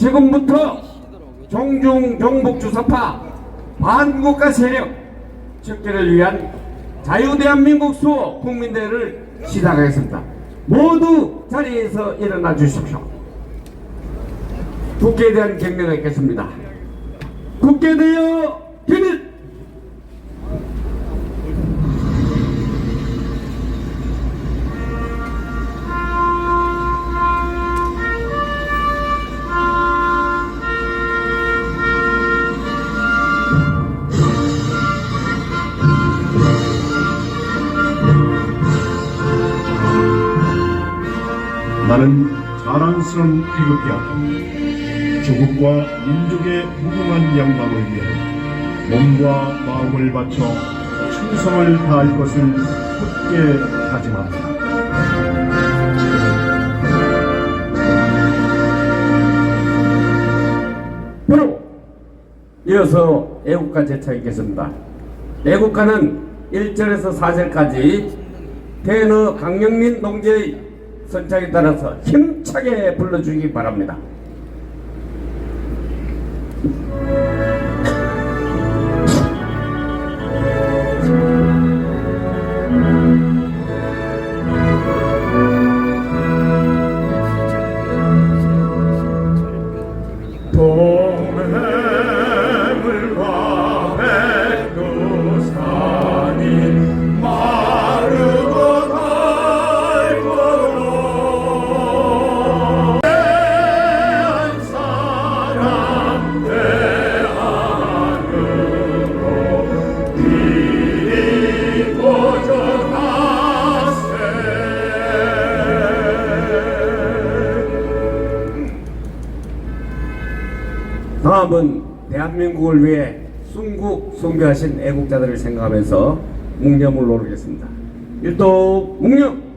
지금부터 종중 종북주사파 반국가 세력 척결을 위한 자유대한민국 수호 국민대회를 시작하겠습니다. 모두 자리에서 일어나 주십시오. 국회에 대한 경례가 있겠습니다. 국회대여 기립! 나는 자랑스러운 태극기야. 조국과 민족의 무궁한 영광을 위해 몸과 마음을 바쳐 충성을 다할 것을 굳게 다짐합니다. 바로 이어서 애국가 제차이겠습니다. 애국가는 1절에서 4절까지 대너 강영민 동지의 선창에 따라서 힘차게 불러주기 바랍니다. 동해물과 백두산이 마르고 닳고 대한 사람 대안으로 이리 고정하세. 다음은 대한민국을 위해 순국 순교하신 애국자들을 생각하면서 묵념을 오르겠습니다. 일도 묵념!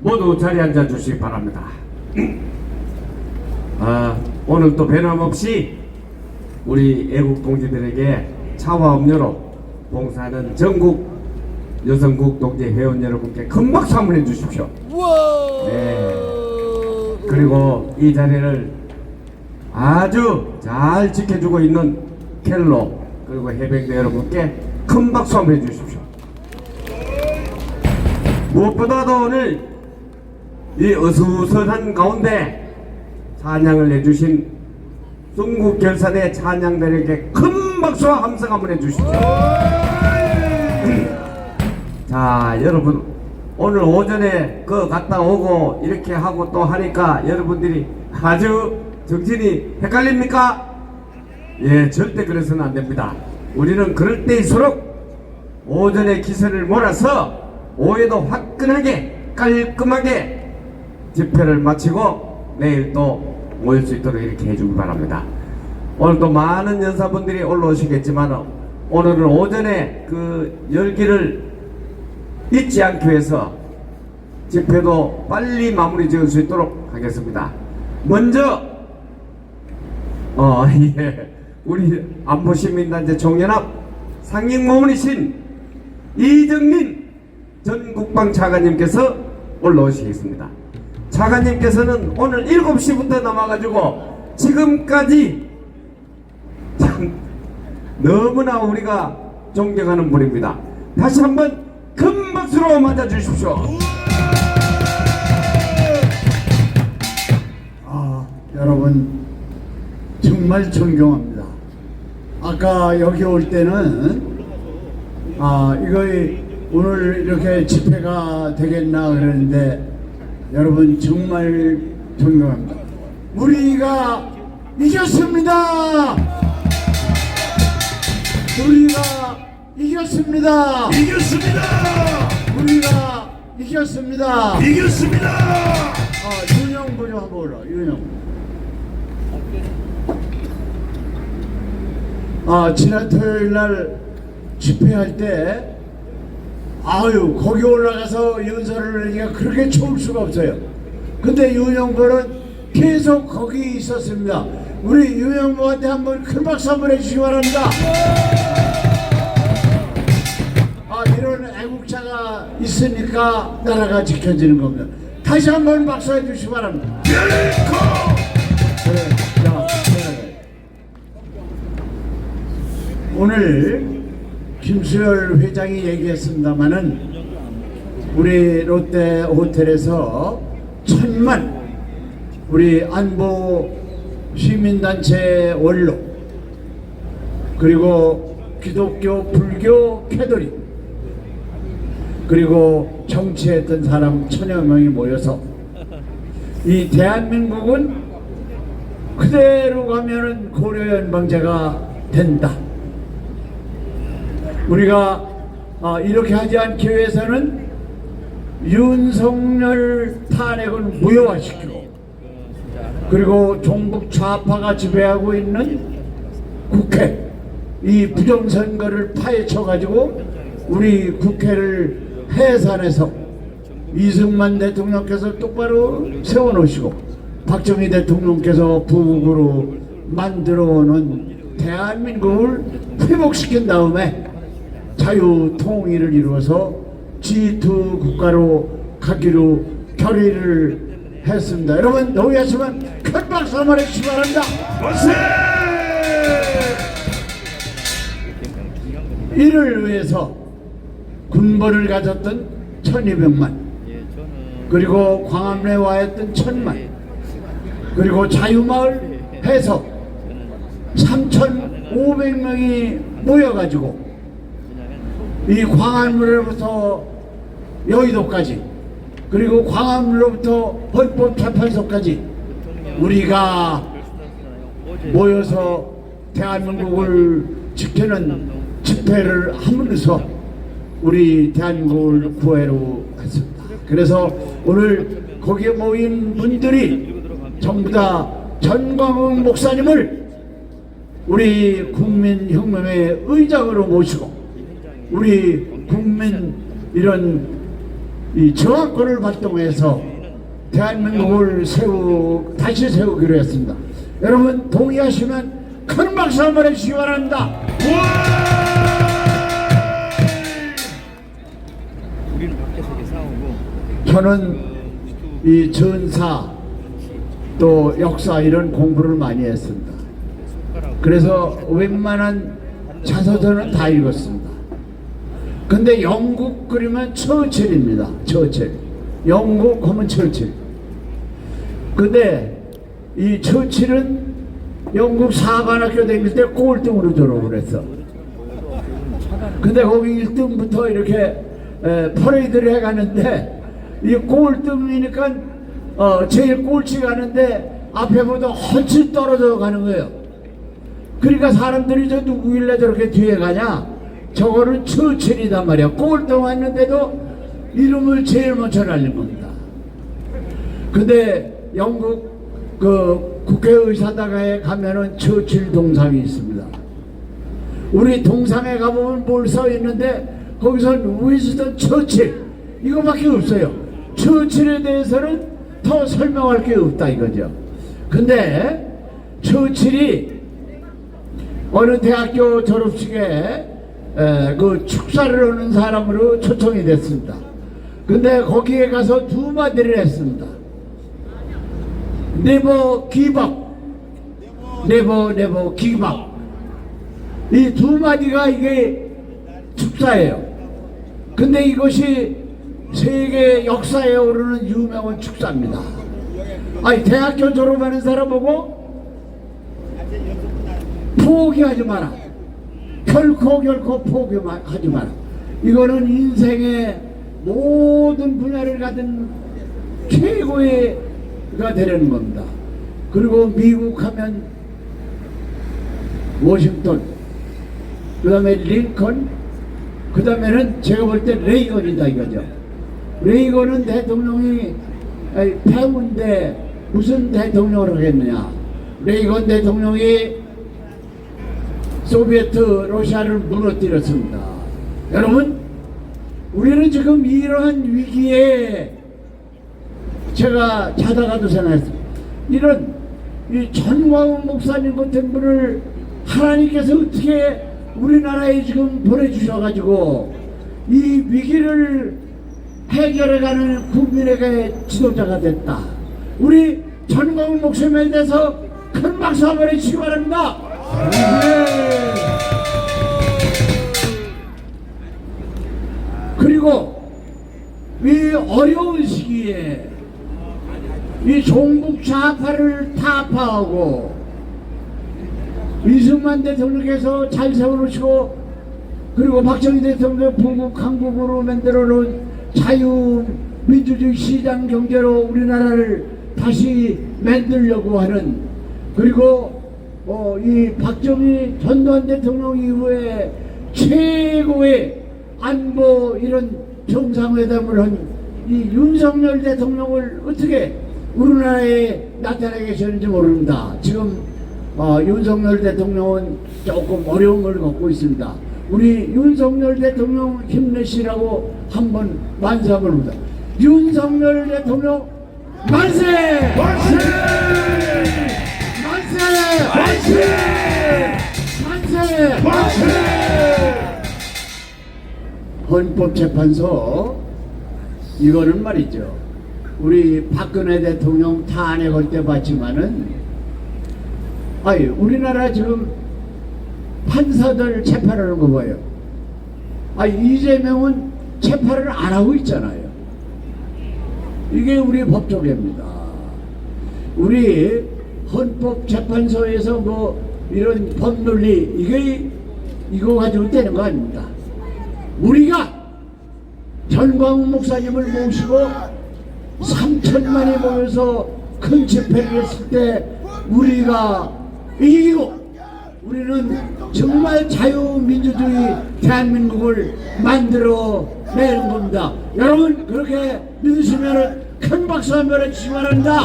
모두 자리에 앉아 주시기 바랍니다. 오늘 또 변함없이 우리 애국 동지들에게 차와 음료로 봉사하는 전국 여성국 동지 회원 여러분께 큰 박수 한번 해주십시오. 네. 그리고 이 자리를 아주 잘 지켜주고 있는 켈로 그리고 해병대 여러분께 큰 박수 한번 해주십시오. 무엇보다도 오늘 이 어수선한 가운데 찬양을 해주신 순국결사대 찬양대에게 큰 박수와 함성 한번 해주십시오. 자, 여러분 오늘 오전에 갔다 오고 이렇게 하고 또 하니까 여러분들이 아주 정신이 헷갈립니까? 예, 절대 그래서는 안 됩니다. 우리는 그럴 때일수록 오전에 기세를 몰아서 오후에도 화끈하게 깔끔하게 집회를 마치고 내일 또 모일 수 있도록 이렇게 해주기 바랍니다. 오늘 또 많은 연사분들이 올라오시겠지만 오늘은 오전에 그 열기를 잊지 않기 위해서 집회도 빨리 마무리 지을 수 있도록 하겠습니다. 먼저 예, 우리 안보시민단체 총연합 상임고문이신 이정민 전 국방차관님께서 올라오시겠습니다. 차관님께서는 오늘 7시부터 남아가지고 지금까지 참 너무나 우리가 존경하는 분입니다. 다시 한번 큰 박수로 맞아주십시오. 여러분 정말 존경합니다. 아까 여기 올 때는 이거 오늘 이렇게 집회가 되겠나 그러는데 여러분 정말 존경합니다. 우리가 이겼습니다. 우리가 이겼습니다. 이겼습니다. 우리가 이겼습니다. 이겼습니다. 윤영 보조 한번 올라. 윤영. 지난 토요일 날 집회할 때 거기 올라가서 연설을 하기가 그렇게 좋을 수가 없어요. 근데 윤영보는 계속 거기 있었습니다. 우리 윤영보한테 한번 큰 박수 한번 해주시기 바랍니다. 이런 애국자가 있으니까 나라가 지켜지는 겁니다. 다시 한번 박수 해주시기 바랍니다. 오늘 김수열 회장이 얘기했습니다마는 우리 롯데 호텔에서 1000만 우리 안보 시민단체 원로 그리고 기독교 불교 캐도릭 그리고 정치했던 사람 1000여 명이 모여서 이 대한민국은 그대로 가면은 고려연방제가 된다. 우리가 이렇게 하지 않기 위해서는 윤석열 탄핵은 무효화시키고 그리고 종북 좌파가 지배하고 있는 국회 이 부정선거를 파헤쳐 가지고 우리 국회를 해산해서 이승만 대통령께서 똑바로 세워놓으시고 박정희 대통령께서 북으로 만들어 놓은 대한민국을 회복시킨 다음에 자유통일을 이루어서 G2 국가로 가기로 결의를 했습니다. 여러분 동의하시면 큰 박수 한번 해주시기 바랍니다. 이를 위해서 군벌을 가졌던 1200만 그리고 광화문에 와 있던 1000만 그리고 자유마을 해서 3500명이 모여가지고 이 광화문으로부터 여의도까지 그리고 광화문으로부터 헌법재판소까지 우리가 모여서 대한민국을 지키는 집회를 함으로써 우리 대한민국을 구해로 했습니다. 그래서 오늘 거기에 모인 분들이 전부 다 전광훈 목사님을 우리 국민혁명의 의장으로 모시고 우리 국민 이런 이 저항권을 발동해서 대한민국을 다시 세우기로 했습니다. 여러분 동의하시면 큰 박수 한번 해주시기 바랍니다. 저는 이 전사 또 역사 이런 공부를 많이 했습니다. 그래서 웬만한 자서전은 다 읽었습니다. 근데 영국 그리면 처칠입니다. 처칠. 영국 하면 처칠. 근데 이 처칠은 영국 사관학교 다닐 때 꼴등으로 졸업을 했어. 근데 거기 1등부터 이렇게 퍼레이드를 해가는데 이 꼴등이니까 제일 꼴찌 가는데 앞에보다 훨씬 떨어져 가는 거예요. 그러니까 사람들이 저 누구길래 저렇게 뒤에 가냐? 저거는 처칠이단 말이야. 꼴등 왔는데도 이름을 제일 먼저 날린 겁니다. 근데 영국 그 국회의사당에 가면은 처칠 동상이 있습니다. 우리 동상에 가보면 뭘 써 있는데 거기서 위스턴 처칠 이거밖에 없어요. 처칠에 대해서는 더 설명할 게 없다 이거죠. 근데 처칠이 어느 대학교 졸업식에 그 축사를 하는 사람으로 초청이 됐습니다. 근데 거기에 가서 두 마디를 했습니다. Never give up, never give up. 이 두 마디가 이게 축사예요. 근데 이것이 세계 역사에 오르는 유명한 축사입니다. 아니 대학교 졸업하는 사람 보고 포기하지 마라. 결코 포기하지 마라. 이거는 인생의 모든 분야를 가진 최고의가 되려는 겁니다. 그리고 미국 하면 워싱턴, 그 다음에 링컨, 그 다음에는 제가 볼 때 레이건이다 이거죠. 레이건은 대통령이 배우인데 무슨 대통령을 하겠느냐. 레이건 대통령이 소비에트 러시아를 무너뜨렸습니다. 여러분, 우리는 지금 이러한 위기에 제가 자다가도 생각했습니다. 이런 이 전광훈 목사님 같은 분을 하나님께서 어떻게 우리나라에 지금 보내주셔가지고 이 위기를 해결해가는 국민에게 지도자가 됐다. 우리 전광훈 목사님에 대해서 큰 박수 한번 해주시기 바랍니다. 그리고 이 어려운 시기에 이 종북 좌파를 타파하고 이승만 대통령께서 잘 세워놓으시고 그리고 박정희 대통령 부국 강국으로 만들어 놓은 자유민주주의 시장 경제로 우리나라를 다시 만들려고 하는, 그리고 이 박정희 전두환 대통령 이후에 최고의 안보 이런 정상회담을 한 이 윤석열 대통령을 어떻게 우리나라에 나타나 계시는지 모릅니다. 지금 윤석열 대통령은 조금 어려운 걸 겪고 있습니다. 우리 윤석열 대통령 힘내시라고 한번 만세 한번 합니다. 윤석열 대통령 만세! 만세! 만세! 만세! 만세! 헌법재판소 이거는 말이죠. 우리 박근혜 대통령 탄핵할 때 봤지만은 우리나라 지금 판사들 재판하는 거 봐요. 이재명은 재판을 안 하고 있잖아요. 이게 우리 법조계입니다. 우리 헌법재판소에서 뭐 이런 법논리 이거 가지고 되는 거 아닙니다. 우리가 전광훈 목사님을 모시고 3천만이 모여서 큰 집회를 했을 때 우리가 이기고 우리는 정말 자유민주주의 대한민국을 만들어 내는 겁니다. 여러분 그렇게 믿으시면 큰 박수 한번 해주시기 바랍니다.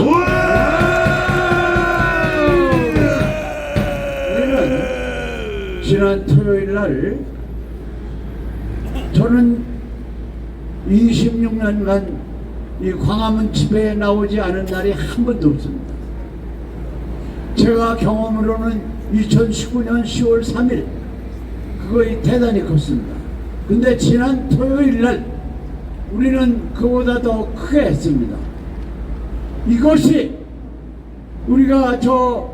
우리는 지난 토요일날 저는 26년간 이 광화문 집회에 나오지 않은 날이 한 번도 없습니다. 제가 경험으로는 2019년 10월 3일 그거이 대단히 컸습니다. 근데 지난 토요일날 우리는 그보다 더 크게 했습니다. 이것이 우리가 저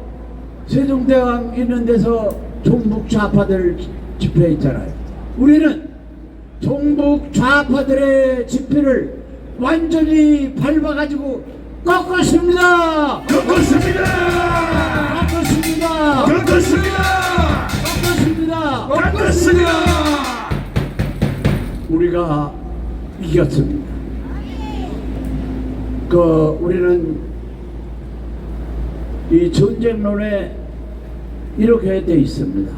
세종대왕 있는 데서 종북 좌파들 집회 있잖아요. 우리는 종북 좌파들의 집회를 완전히 밟아가지고 꺾었습니다. 꺾었습니다. 꺾었습니다. 꺾었습니다. 꺾었습니다. 꺾었습니다. 우리가 이겼습니다. 우리는 이 전쟁론에 이렇게 돼 있습니다.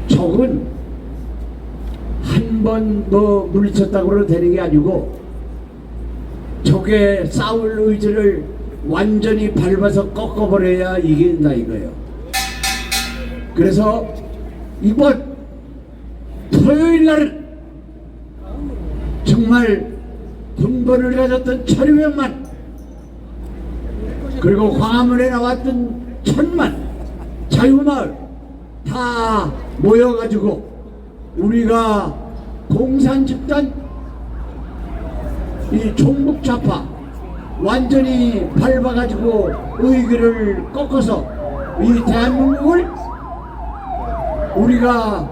적은 한 번 뭐 물리쳤다고 되는 게 아니고 적의 싸울 의지를 완전히 밟아서 꺾어버려야 이긴다 이거예요. 그래서 이번 토요일 날은 정말 군번을 가졌던 1200만 그리고 광화문에 나왔던 1000만 자유마을 다 모여가지고 우리가 공산 집단 이 종북 좌파 완전히 밟아가지고 의기를 꺾어서 이 대한민국을 우리가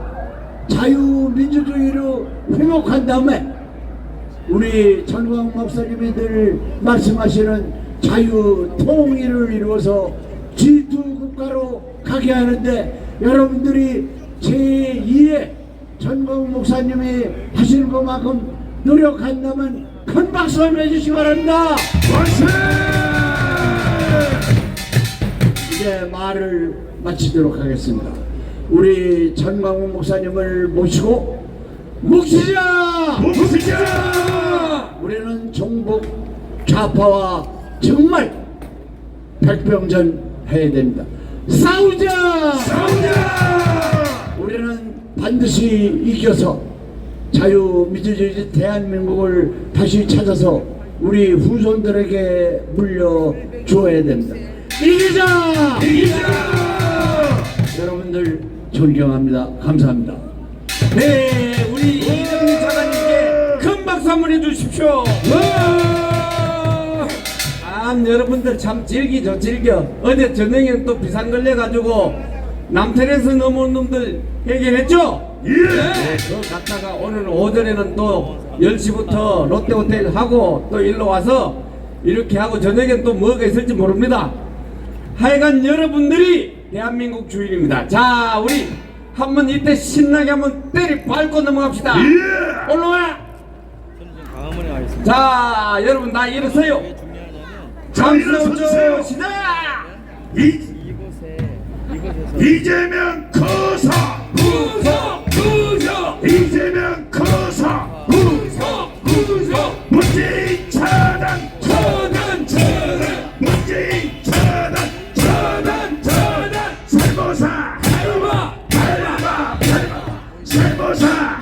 자유민주주의로 회복한 다음에 우리 전광훈 목사님이 늘 말씀하시는 자유통일을 이루어서 G2 국가로 가게 하는데 여러분들이 제2의 전광훈 목사님이 하시는 것만큼 노력한다면 큰 박수 한번 해주시기 바랍니다. 만세! 이제 말을 마치도록 하겠습니다. 우리 전광훈 목사님을 모시고 묵시자! 묵시자! 우리는 종북 좌파와 정말 백병전 해야 됩니다. 싸우자! 싸우자! 우리는 반드시 이겨서 자유민주주의 대한민국을 다시 찾아서 우리 후손들에게 물려주어야 됩니다. 이기자! 이기자! 여러분들 존경합니다. 감사합니다. 네, 우리 이정희 차관님께 큰 박수 한번 해주십시오. 여러분들 참 즐기죠, 즐겨. 어제 저녁에 또 비상 걸려가지고 남편에서 넘어온 놈들 해결했죠? 예! 네, 그거 갔다가 오늘 오전에는 또 10시부터 롯데호텔 하고 또 일로 와서 이렇게 하고 저녁엔 또 뭐가 있을지 모릅니다. 하여간 여러분들이 대한민국 주인입니다. 자, 우리 한번 이때 신나게 한번 때리 밟고 넘어갑시다. 예! 올라와. 다음으로 가겠습니다. 자, 여러분 다 일어서요. 잠시만요. 시작. 이곳에서 이재명 거사 구속 이재명 거사 구속 문재인 차단 문재인 차단 살모사 밟아 살모사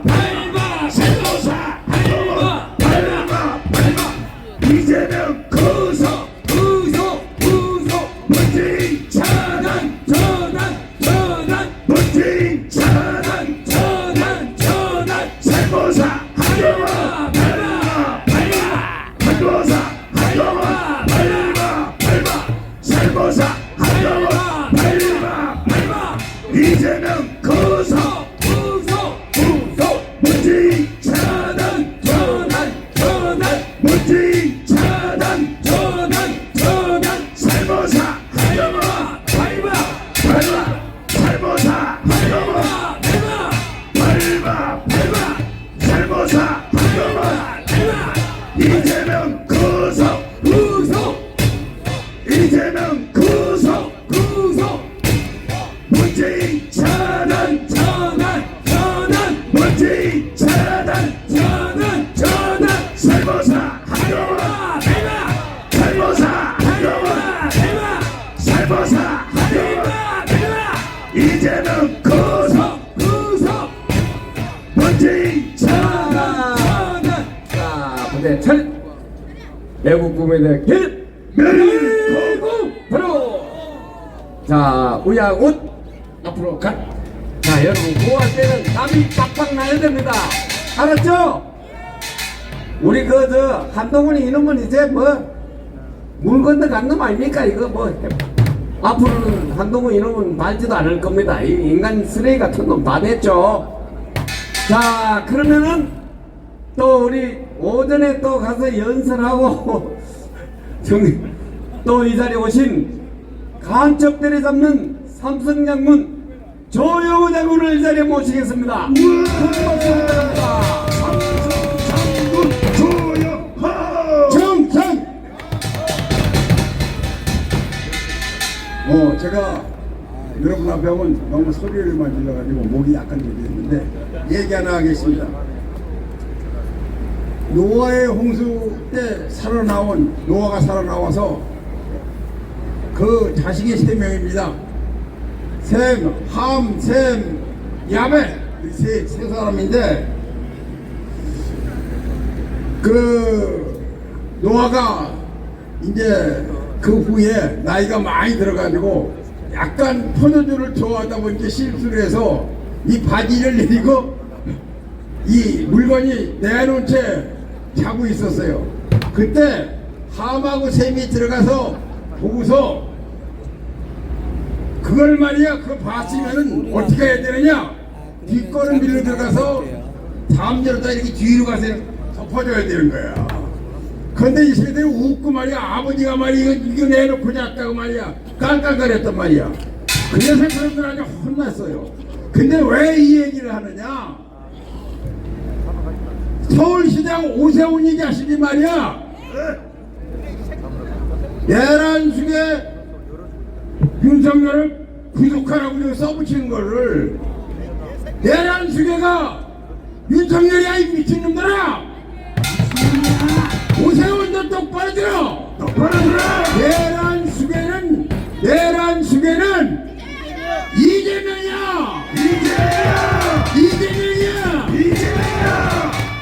밟아 살모사 밟아 이재명 거사 문재인 차단 문재인 차단 살모사 살모사 살모사 이재명 거사 문재인 차단 문재인 차단 살모사 살모사 살모사 이재명 구속 이재명 구속 문재인 차단 문재인 차단 살모사 살모사 살모사 이재명 구속 문재인 차단 자, 부대 차렷. 애국 꿈에 대해 길. 매국 바로. 자, 우양 옷 앞으로 가. 자, 여러분 구할 때는 땀이 빡빡 나야 됩니다. 알았죠? 우리 저 한동훈이 이놈은 이제 뭐 물 건너 간 놈 아닙니까? 이거 뭐 앞으로는 한동훈 이놈은 말지도 않을 겁니다. 이 인간 쓰레기 같은 놈 다 됐죠. 자, 그러면은 또 우리 오전에 또 가서 연설하고 또 이 자리에 오신 간첩 때려잡는 삼성 장군 조영호 장군을 이 자리에 모시겠습니다. 큰 박수 부탁합니다. 장군 조영호 정상! 제가 여러분 앞에 오면 너무 소리를만 질러가지고 목이 약간 들리는데 얘기 하나 하겠습니다. 노아의 홍수 때 노아가 살아나와서 그 자식이 3명입니다. 셈, 함, 셈, 야벳 세 사람인데 그 노아가 이제 그 후에 나이가 많이 들어가지고 약간 포도주를 좋아하다 보니까 실수를 해서 이 바지를 내리고 이 물건이 내놓은 채 자고 있었어요. 그때 함하고 셈이 들어가서 보고서 그걸 말이야 그거 봤으면은 어떻게 해야 되느냐 뒷걸음 밀려 들어가서 다음대로다 이렇게 뒤로 가서 덮어줘야 되는 거야. 근데 이 세대는 웃고 말이야 아버지가 말이야 이거 내놓고 잤다고 말이야 깔깔거렸단 말이야. 그래서 그런들 아주 혼났어요. 근데 왜 이 얘기를 하느냐 서울시장 오세훈이 자식이 말이야 내란숙에 윤석열을 구속하라고 써붙이는 거를 내란숙에가 윤석열이 아이 미친놈들아 오세훈도 똑바로 들어 내란숙에는 이재명이야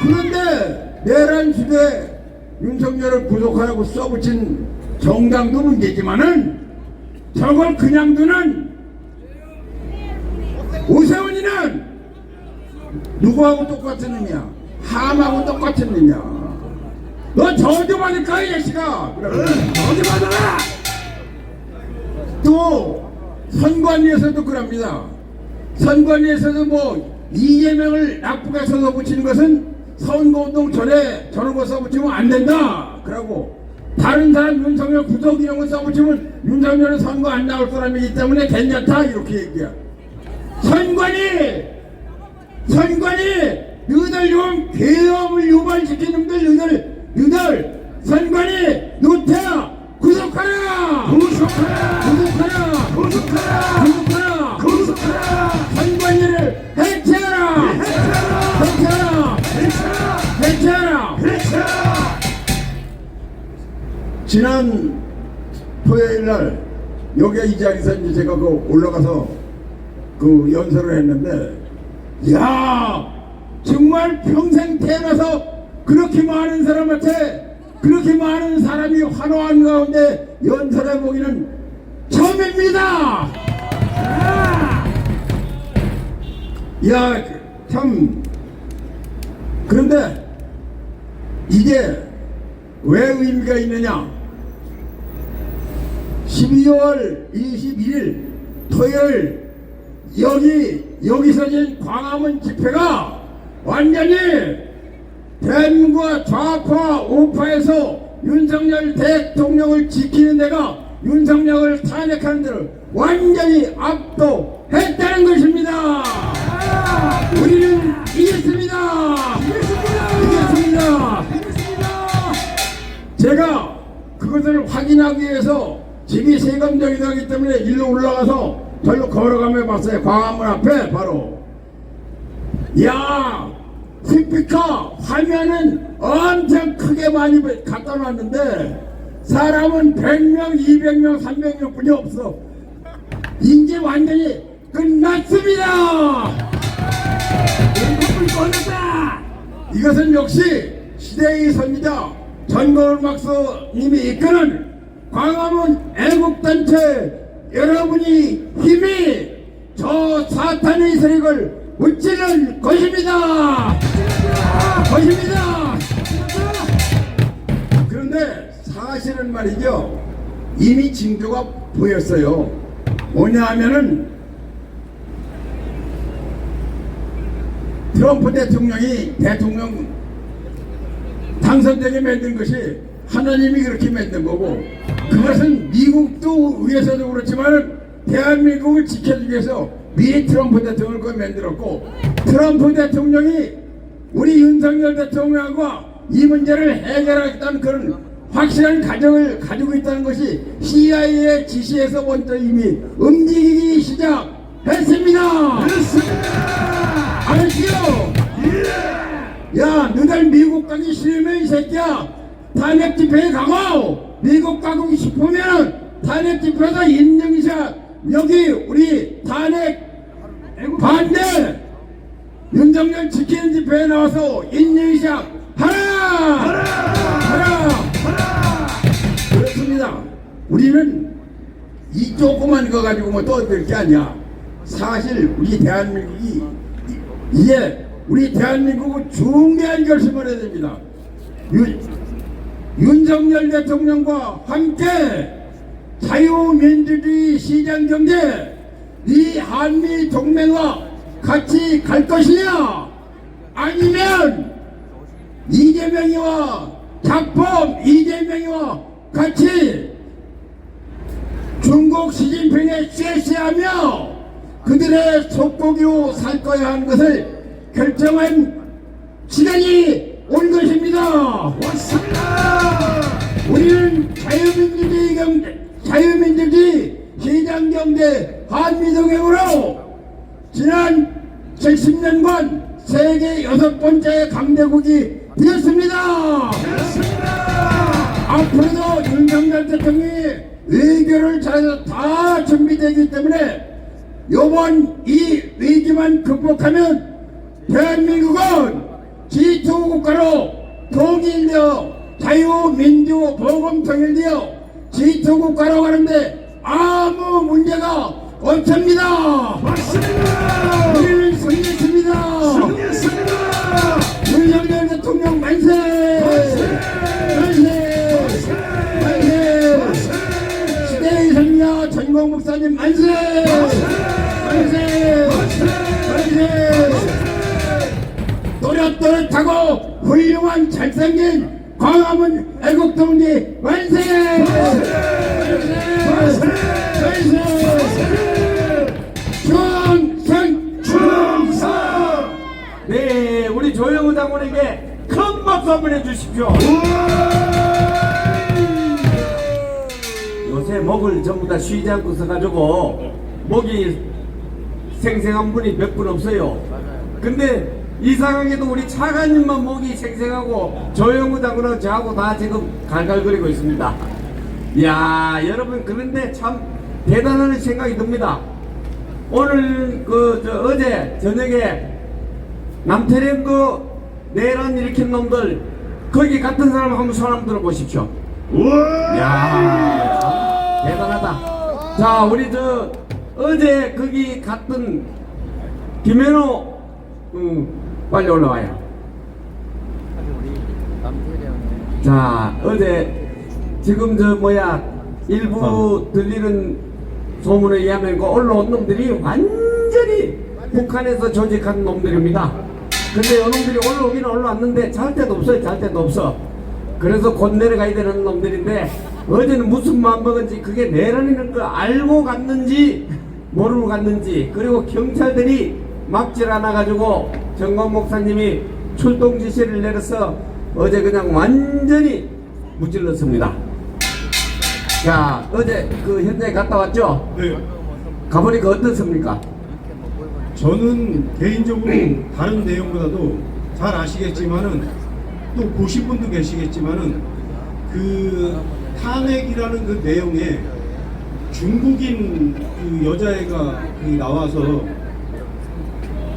그런데 내란숙에 윤석열을 구속하라고 써붙인 정당도 문제지만은 저걸 그냥 두는 오세훈이는 누구하고 똑같은 놈이야? 함하고 똑같은 놈이야. 너 저주받을까 이 자식아. 저주받아라. 또 선관위에서도 그럽니다. 선관위에서도 뭐 이재명을 낙북에 써붙이는 것은 선거운동 전에 저런 거 써붙이면 안 된다 그러고 다른 사람 윤석열 구속 이런 거 써붙이면 윤석열은 선거 안 나올 사람이기 때문에 괜찮다 이렇게 얘기야. 선관위 너희들 좀 계엄을 유발시키는 너희들 선관위 노태야 구속하라 선관위를 해체하라 지난 토요일날 여기 이 자리에서 이제 제가 그 올라가서 그 연설을 했는데 야 정말 평생 태어나서 그렇게 많은 사람한테 그렇게 많은 사람이 환호한 가운데 연설해 보기는 처음입니다. 야 참 그런데 이게 왜 의미가 있느냐 12월 21일 토요일 여기서 진 광화문 집회가 완전히 대한민국과 좌파 우파에서 윤석열 대통령을 지키는 데가 윤석열을 탄핵하는 데를 완전히 압도했다는 것입니다. 우리는 이겼습니다. 제가 그것을 확인하기 위해서 집이 세금적이다 하기 때문에 일로 올라가서 절로 걸어가며 봤어요. 광화문 앞에 바로. 야 스피커 화면은 엄청 크게 많이 갖다 놨는데 사람은 100명, 200명, 300명 뿐이 없어. 이제 완전히 끝났습니다. 이것은 역시 시대의 선지자 전거울 박사님이 이끄는 광화문 애국단체 여러분이 힘이 저 사탄의 세력을 무찌를 것입니다. 그런데 사실은 말이죠 이미 징조가 보였어요. 뭐냐 하면은 트럼프 대통령이 대통령 당선되게 만든 것이 하나님이 그렇게 만든 거고 그것은 미국도 위해서도 그렇지만 대한민국을 지켜주기 위해서 미리 트럼프 대통령을 만들었고 트럼프 대통령이 우리 윤석열 대통령과 이 문제를 해결하겠다는 그런 확실한 가정을 가지고 있다는 것이 CIA의 지시에서 먼저 이미 움직이기 시작했습니다. 알았지요? 야 너들 미국 가기 싫으면 이 새끼야 탄핵 집회에 가고 미국 가고 싶으면 탄핵 집회에서 인증샷 여기 우리 탄핵 반대 윤석열 지키는 집회에 나와서 인증샷 하라 그렇습니다. 우리는 이 조그만 거 가지고 뭐 떠들 게 아니야. 사실 우리 대한민국이 이제 우리 대한민국은 중대한 결심을 해야 됩니다. 윤석열 대통령과 함께 자유민주주의 시장경제 이 한미 동맹과 같이 갈 것이냐 아니면 이재명이와 작범 이재명이와 같이 중국 시진핑에 쎄쎄하며 그들의 속고기로 살 거야 하는 것을 결정한 시간이 온 것입니다. 왔습니다. 우리는 자유민주주의 시장경제 한미동맹으로 지난 70년간 세계 6번째 강대국이 되었습니다. 앞으로도 윤석열 대통령이 외교를 잘해서 다 준비되기 때문에 요번 이 위기만 극복하면 대한민국은 G2 국가로 통일되어 자유민주 보건 통일되어 G2 국가로 가는데 아무 문제가 없습니다. 맞습니다. 우리는 승리했습니다. 승리했습니다. 윤석열 대통령 만세! 만세! 만세! 시대의 승리야 전공 목사님 만세! 만세! 만세! 또렷또렷하고 훌륭한 잘생긴 광화문 애국동지 만세! 만세! 충성! 충성. 네, 우리 조영우 장군에게 큰 박수 한번 해주십시오. 요새 목을 전부 다 쉬지 않고 서가지고 목이 생생한 분이 몇 분 없어요. 근데 이상하게도 우리 차관님만 목이 생생하고 조영우 장군은 저하고 다 지금 갈갈거리고 있습니다. 이야, 여러분, 그런데 참 대단한 생각이 듭니다. 오늘 어제 저녁에 남태령 내란 일으킨 놈들 거기 같은 사람 한번 손 한번 들어보십시오. 우와. 이야, 참 대단하다. 자, 우리 어제 거기 갔던 김현호 빨리 올라와요. 자, 어제 지금 일부 들리는 소문에 의하면 그 올라온 놈들이 완전히 북한에서 조직한 놈들입니다. 근데 이 놈들이 올라오긴 올라왔는데 잘 데도 없어요. 잘 데도 없어. 그래서 곧 내려가야 되는 놈들인데 어제는 무슨 마음 먹은지 그게 내란이라는 걸 알고 갔는지 모르고 갔는지, 그리고 경찰들이 막질 않아가지고 정광 목사님이 출동 지시를 내려서 어제 그냥 완전히 무찔렀습니다. 자, 어제 그 현장에 갔다 왔죠? 네, 가보니까 어떻습니까? 저는 개인적으로 다른 내용보다도 잘 아시겠지만은 또 보신 분도 계시겠지만은 그 탄핵이라는 그 내용에 중국인 그 여자애가 나와서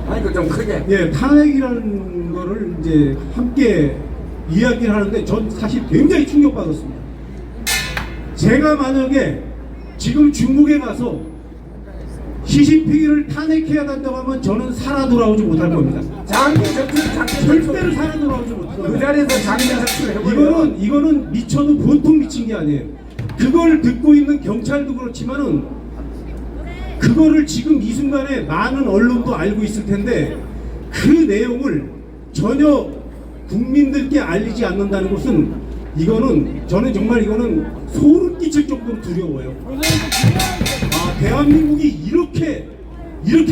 아니, 그 좀 크게. 예, 탄핵이라는 거를 이제 함께 이야기를 하는데 전 사실 굉장히 충격받았습니다. 제가 만약에 지금 중국에 가서 시진핑을 탄핵해야 된다고 하면 저는 살아 돌아오지 못할 겁니다. 장기 적출, 절대로 살아 돌아오지 못할 그 겁니다. 자리에서 장기 적출 해버려요. 이거는 미쳐도 보통 미친 게 아니에요. 그걸 듣고 있는 경찰도 그렇지만은 그거를 지금 이 순간에 많은 언론도 알고 있을 텐데 그 내용을 전혀 국민들께 알리지 않는다는 것은 이거는 저는 정말 이거는 소름 끼칠 정도로 두려워요. 아, 대한민국이 이렇게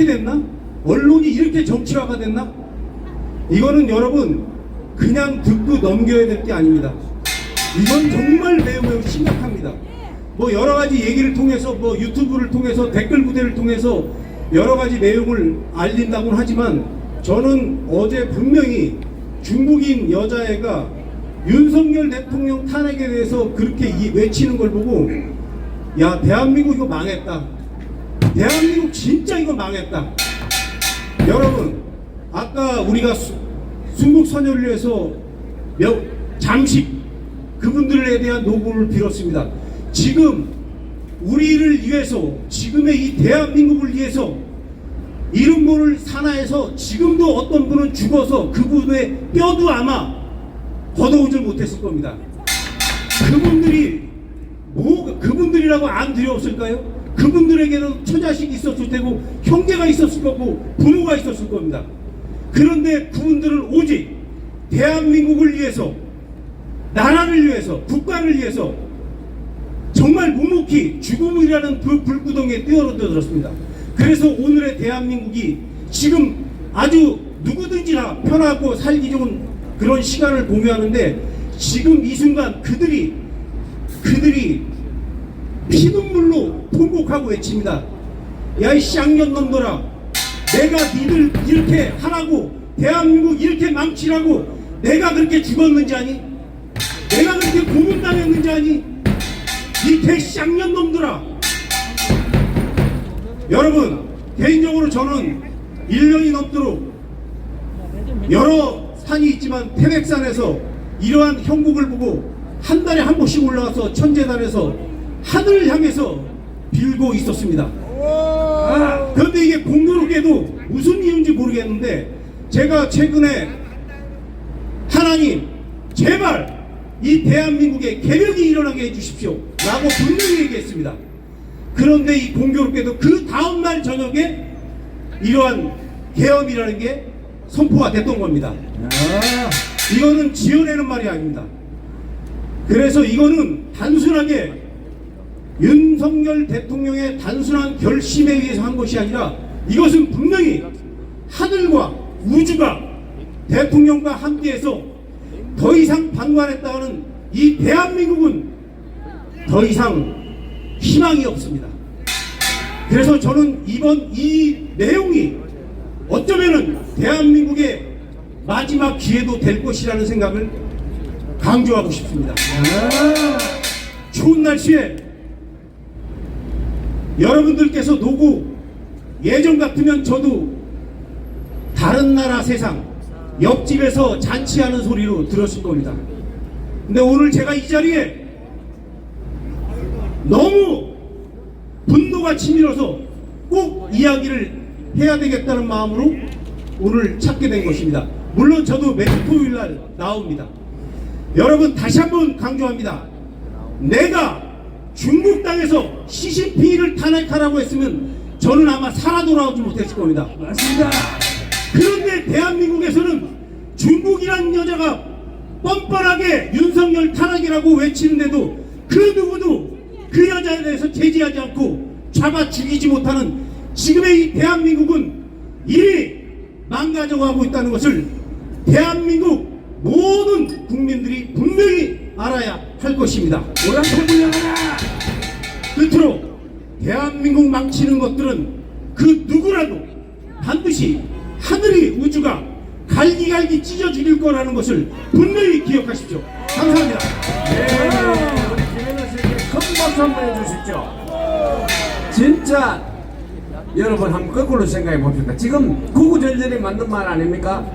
됐나? 언론이 이렇게 정치화가 됐나? 이거는 여러분 그냥 듣고 넘겨야 될 게 아닙니다. 이건 정말 매우 심각합니다. 뭐 여러 가지 얘기를 통해서 뭐 유튜브를 통해서 댓글 부대를 통해서 여러 가지 내용을 알린다고는 하지만 저는 어제 분명히 중국인 여자애가 윤석열 대통령 탄핵에 대해서 그렇게 외치는 걸 보고 야, 대한민국 이거 망했다. 대한민국 진짜 이거 망했다. 여러분, 아까 우리가 순국선열을 위해서 잠시 그분들에 대한 노고를 빌었습니다. 지금 우리를 위해서, 지금의 이 대한민국을 위해서 이름 모를 산하에서 지금도 어떤 분은 죽어서 그분의 뼈도 아마 걷어오질 못했을 겁니다. 그분들이 그분들이라고 안 두려웠을까요? 그분들에게는 처자식이 있었을 테고 형제가 있었을 거고 부모가 있었을 겁니다. 그런데 그분들은 오직 대한민국을 위해서, 나라를 위해서, 국가를 위해서 정말 묵묵히 죽음이라는 그 불구덩이에 뛰어들었습니다. 그래서 오늘의 대한민국이 지금 아주 누구든지나 편하고 살기 좋은 그런 시간을 공유하는데, 지금 이 순간 그들이 피눈물로 통곡하고 외칩니다. 야, 이 쌍년 놈들아, 내가 니들 이렇게 하라고, 대한민국 이렇게 망치라고 내가 그렇게 죽었는지 아니? 내가 그렇게 고문당했는지 아니? 이 개쌍년 놈들아. 여러분, 개인적으로 저는 1년이 넘도록 여러 산이 있지만 태백산에서 이러한 형국을 보고 한 달에 한 번씩 올라가서 천재단에서 하늘을 향해서 빌고 있었습니다. 그런데 이게 공교롭게도 무슨 이유인지 모르겠는데, 제가 최근에 하나님 제발 이 대한민국에 개혁이 일어나게 해주십시오 라고 분명히 얘기했습니다. 그런데 이 공교롭게도 그 다음날 저녁에 이러한 계엄이라는 게 선포가 됐던 겁니다. 이거는 지어내는 말이 아닙니다. 그래서 이거는 단순하게 윤석열 대통령의 단순한 결심에 의해서 한 것이 아니라, 이것은 분명히 하늘과 우주가 대통령과 함께해서 더 이상 방관했다가는 이 대한민국은 더 이상 희망이 없습니다. 그래서 저는 이번 이 내용이 어쩌면은 대한민국의 마지막 기회도 될 것이라는 생각을 강조하고 싶습니다. 추운 날씨에 여러분들께서 노고, 예전 같으면 저도 다른 나라 세상 옆집에서 잔치하는 소리로 들었을 겁니다. 근데 오늘 제가 이 자리에 너무 분노가 치밀어서 꼭 이야기를 해야 되겠다는 마음으로 오늘 찾게 된 것입니다. 물론 저도 매주 토요일 날 나옵니다. 여러분, 다시 한번 강조합니다. 내가 중국 땅에서 시진핑을 탄핵하라고 했으면 저는 아마 살아 돌아오지 못했을 겁니다. 맞습니다. 그런데 대한민국에서는 중국이라는 여자가 뻔뻔하게 윤석열 탄핵이라고 외치는데도 그 누구도 그 여자에 대해서 제지하지 않고 잡아 죽이지 못하는 지금의 이 대한민국은 이미 망가져가고 있다는 것을 대한민국 모든 국민들이 분명히 알아야 할 것입니다. 오랑캐 물러가라. 끝으로 대한민국 망치는 것들은 그 누구라도 반드시 하늘이, 우주가 갈기갈기 찢어 죽일 거라는 것을 분명히 기억하십시오. 감사합니다. 우리 김현우 씨에게 큰 박수 한번 해주십시오. 진짜 여러분 한번 거꾸로 생각해 봅시다. 지금 구구절절히 맞는 말 아닙니까?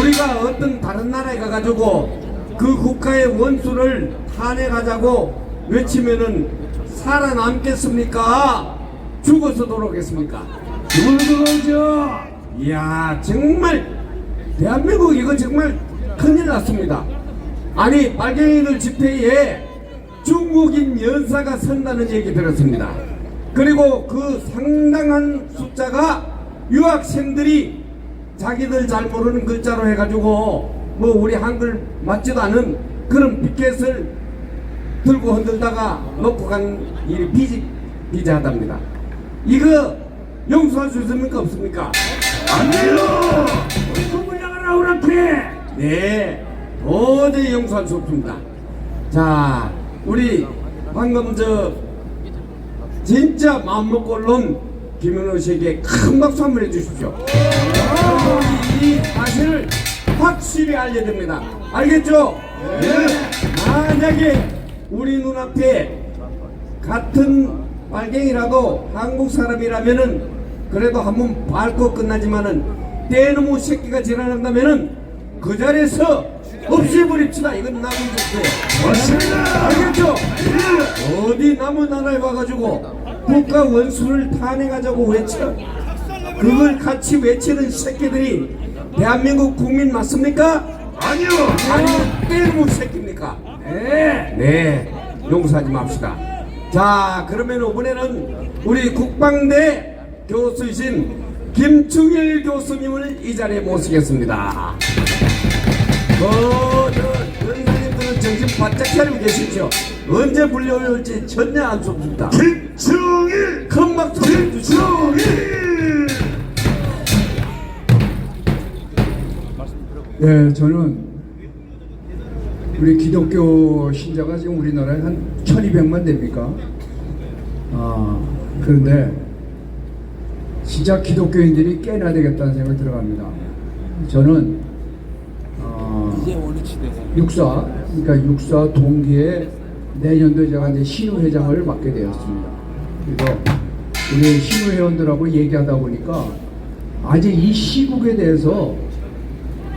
우리가 어떤 다른 나라에 가가지고 그 국가의 원수를 탄핵하자고 외치면은 살아남겠습니까? 죽어서 돌아오겠습니까? 죽어서 돌아오죠. 이야, 정말 대한민국 이거 정말 큰일 났습니다. 아니, 빨갱이들 집회에 중국인 연사가 선다는 얘기 들었습니다. 그리고 그 상당한 숫자가 유학생들이 자기들 잘 모르는 글자로 해가지고 뭐 우리 한글 맞지도 않은 그런 피켓을 들고 흔들다가 놓고 간 일이 비자하답니다. 이거 용서할 수 있습니까? 없습니까? 안 돼요. 꿈을 나가라 오랑캐. 네, 도저히 용서할 수 없습니다. 자, 우리 방금 진짜 마음먹고 올라온 김현우 씨에게 큰 박수 한번 해주십시오. 이 사실을 확실히 알려야 됩니다. 알겠죠? 네. 만약에 우리 눈앞에 같은 빨갱이라도 한국 사람이라면은 그래도 한번 밟고 끝나지만은 떼놈의 새끼가 지랄한다면은 그 자리에서 없애버립시다. 이건 남은 것이에요. 맞습니다. 알겠죠? 어디 남은 나라에 와가지고 국가 원수를 탄핵하자고 외쳐. 그걸 같이 외치는 새끼들이 대한민국 국민 맞습니까? 아니요. 아니면 떼놈의 새끼입니까? 네, 용서하지 맙시다. 자, 그러면 이번에는 우리 국방대 교수이신 김충일 교수님을 이 자리에 모시겠습니다. 연사님들은 정신 바짝 차리고 계십시오. 언제 불려올지 전혀 안 섭습니다. 김충일 큰 박수 주시죠. 김충일 네, 저는 우리 기독교 신자가 지금 우리나라에 한 1200만 됩니까? 그런데 진짜 기독교인들이 깨나 되겠다는 생각이 들어갑니다. 저는 육사, 그러니까 육사 동기에 내년도에 제가 이제 신우회장을 맡게 되었습니다. 그래서 우리 신우회원들하고 얘기하다 보니까 아직 이 시국에 대해서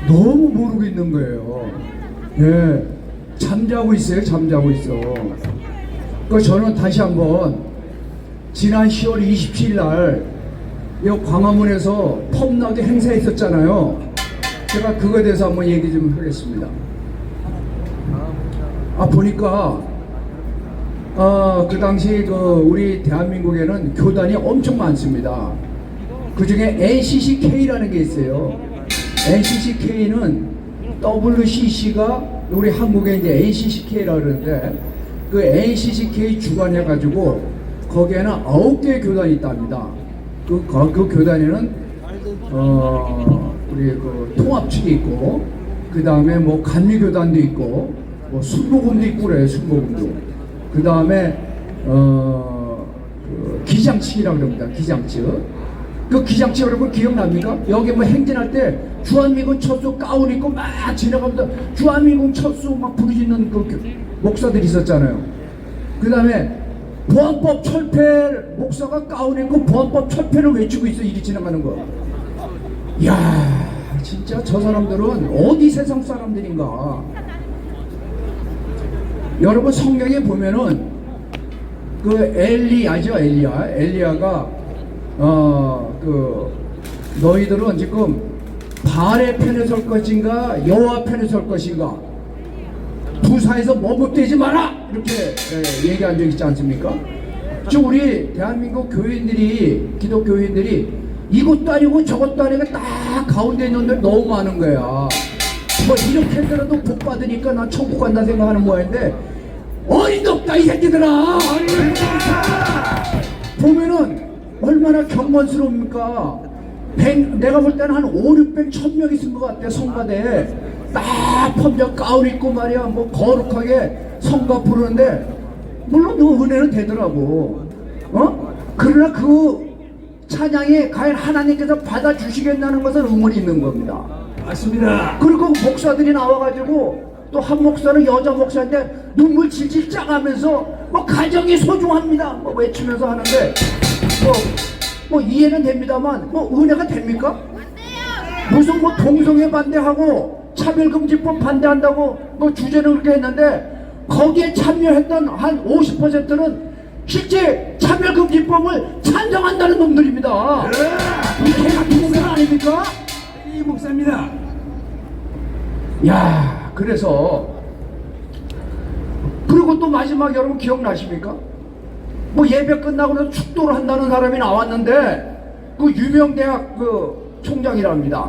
너무 모르고 있는 거예요. 예, 잠자고 있어요. 잠자고 있어. 그 저는 다시 한번 지난 10월 27일 날 이 광화문에서 펌나게 행사했었잖아요. 제가 그거에 대해서 한번 얘기 좀 하겠습니다. 보니까 그 당시 우리 대한민국에는 교단이 엄청 많습니다. 그 중에 NCCK라는 게 있어요. NCCK는 WCC가 우리 한국에 이제 NCCK라 그러는데 그 NCCK 주관해가지고 거기에는 9개의 교단이 있답니다. 그 교단에는 우리 그 통합 측이 있고 그 다음에 뭐 감리교단도 있고 뭐 순복음도 있고 그래요. 순복음도. 그 다음에 그 기장측이라고 그럽니다. 기장측. 그 기장측 여러분 기억납니까? 여기 뭐 행진할 때 주한미군 첩수 가운 입고 막 지나가면서 주한미군 첩수 막 부르짖는 그 목사들이 있었잖아요. 그 다음에 보안법 철폐 목사가 가운 입고 보안법 철폐를 외치고 있어. 이리 지나가는 거. 이야 진짜 저 사람들은 어디 세상 사람들인가. 여러분 성경에 보면은 그 엘리야죠. 엘리야가 그 너희들은 지금 바알의 편에 설 것인가 여호와 편에 설 것인가 두 사이에서 머뭇대지 마라 이렇게 얘기한 적 있지 않습니까? 지금 우리 대한민국 교인들이 기독교인들이 이것도 아니고 저것도 아니고 딱 가운데 있는 놈들 너무 많은 거야. 뭐 이렇게 하더라도 복 받으니까 난 천국 간다 생각하는 모양인데 어이도 없다 이 새끼들아. 보면은 얼마나 경건스러웁니까? 내가 볼 때는 한 5, 600, 1000명 있은 것 같아. 성가대에 딱 펌적 가운 입고 말이야 뭐 거룩하게 성가 부르는데 물론 너 은혜는 되더라고. 그러나 그 찬양이 과연 하나님께서 받아주시겠다는 것은 의문이 있는 겁니다. 맞습니다. 그리고 목사들이 나와가지고 또 한 목사는 여자 목사인데 눈물 질질 짜가면서 뭐 가정이 소중합니다 뭐 외치면서 하는데 뭐 이해는 됩니다만 뭐 은혜가 됩니까? 무슨 뭐 동성애 반대하고 차별금지법 반대한다고 뭐 주제는 그렇게 했는데 거기에 참여했던 한 50%는 실제 차별금지법을 찬성한다는 놈들입니다. 이 개같은 목사 아닙니까? 이 목사입니다. 야 그래서 그리고 또 마지막 여러분 기억나십니까? 뭐 예배 끝나고 나서 축도를 한다는 사람이 나왔는데 그 유명 대학 그 총장이랍니다.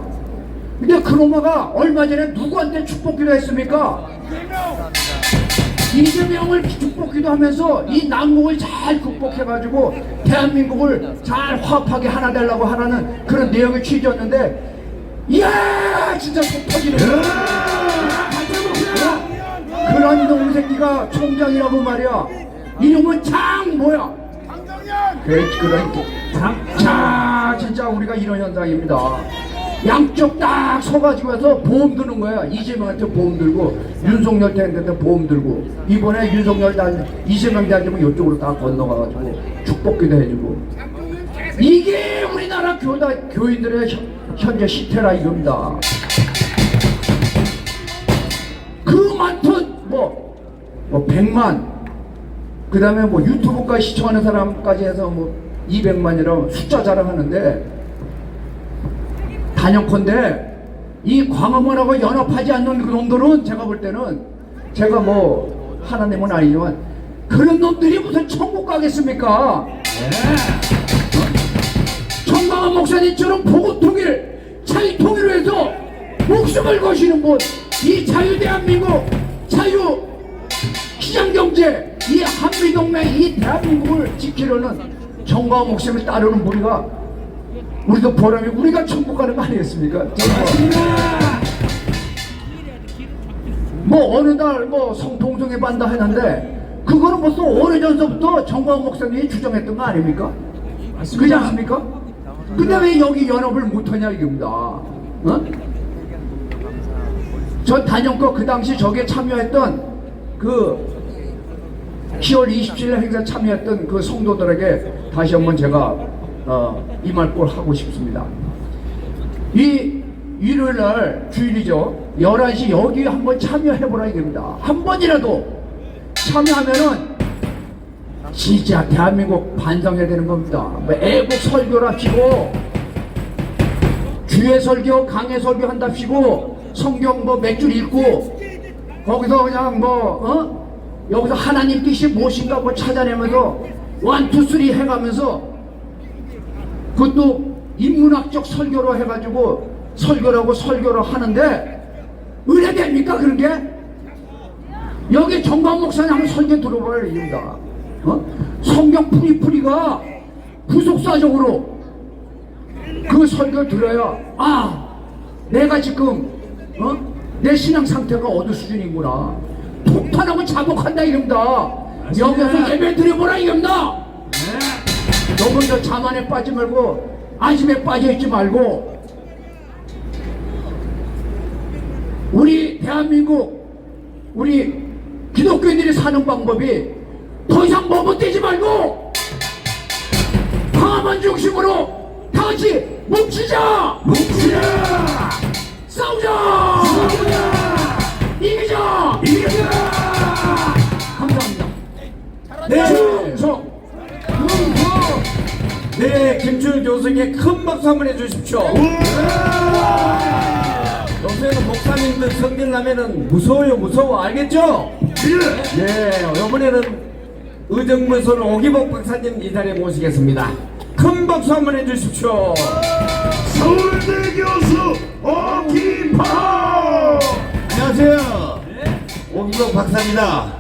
근데 그놈아가 얼마 전에 누구한테 축복기도 했습니까? 이재명을 축복기도 하면서 이 난국을 잘 극복해가지고 대한민국을 잘 화합하게 하나 되려고 하라는 그런 내용의 취지였는데 이야 진짜 속 터지네. 그런 놈 새끼가 총장이라고 말이야. 이름은 장 뭐야? 장 진짜 우리가 이런 현상입니다. 양쪽 딱 서가지고 해서 보험 드는 거야. 이재명한테 보험 들고 윤석열한테 보험 들고 이번에 윤석열 이재명 다니면 이쪽으로 다 건너가가지고 축복기도 해주고 이게 우리나라 교인들의 현재 시태라 이겁니다. 그 많던 뭐 100만 그 다음에 뭐 유튜브까지 시청하는 사람까지 해서 뭐 200만이라고 숫자 자랑하는데 단연컨대 이 광화문하고 연합하지 않는 그 놈들은 제가 볼 때는 제가 뭐 하나님은 아니지만 그런 놈들이 무슨 천국 가겠습니까? 정광훈 목사님처럼 보고통일, 자유통일을 해서 목숨을 거시는 분, 이 자유대한민국, 자유 시장경제, 이 한미동맹, 이 대한민국을 지키려는 정광훈 목사님을 따르는 우리가, 우리도 보람이, 우리가 천국 가는 거 아니겠습니까? 뭐 어느 날 뭐 성통성에 반다 했는데 그거는 벌써 오래전서부터 정광훈 목사님이 주장했던 거 아닙니까? 그렇지 않습니까? 근데 왜 여기 연합을 못하냐 이겁니다. 어? 전 단연코 그 당시 저기에 참여했던 그 10월 27일 행사 참여했던 그 성도들에게 다시 한번 제가 이 말꼴 하고 싶습니다. 이 일요일날 주일이죠. 11시 여기 한번 참여해보라 이겁니다. 한 번이라도 참여하면은 진짜 대한민국 반성해야 되는 겁니다. 뭐 애국 설교랍시고 주의 설교, 강의 설교 한답시고 성경 뭐 몇 줄 읽고 거기서 그냥 여기서 하나님 뜻이 무엇인가 뭐 찾아내면서 1, 2, 3 해가면서 그것도 인문학적 설교로 해가지고 설교라고 설교를 하는데 의뢰됩니까 그런 게? 여기 정광훈 목사님 한번 설교 들어봐야 됩니다. 성경 풀이가 구속사적으로 그 설교 들어야 내가 지금 내 신앙 상태가 어느 수준이구나, 폭탄하고 자복한다 이겁니다. 여기서 예배 드려보라 이겁니다. 너무 저 자만에 빠지 말고 아심에 빠져있지 말고 우리 대한민국 우리 기독교인들이 사는 방법이 더 이상 머뭇대지 말고 강함한 중심으로 다 같이 뭉치자! 싸우자! 이기자! 감사합니다. 충성! 네, 김준일 교수에게 큰 박수 한번 해주십시오. 요새는 목사님들 성질 나면은 무서워 알겠죠? 네, 이번에는 의정부에서는 오기복 박사님 이 자리에 모시겠습니다. 큰 박수 한번 해주십시오. 서울대 교수 오기복. 안녕하세요. 오기복 박사입니다.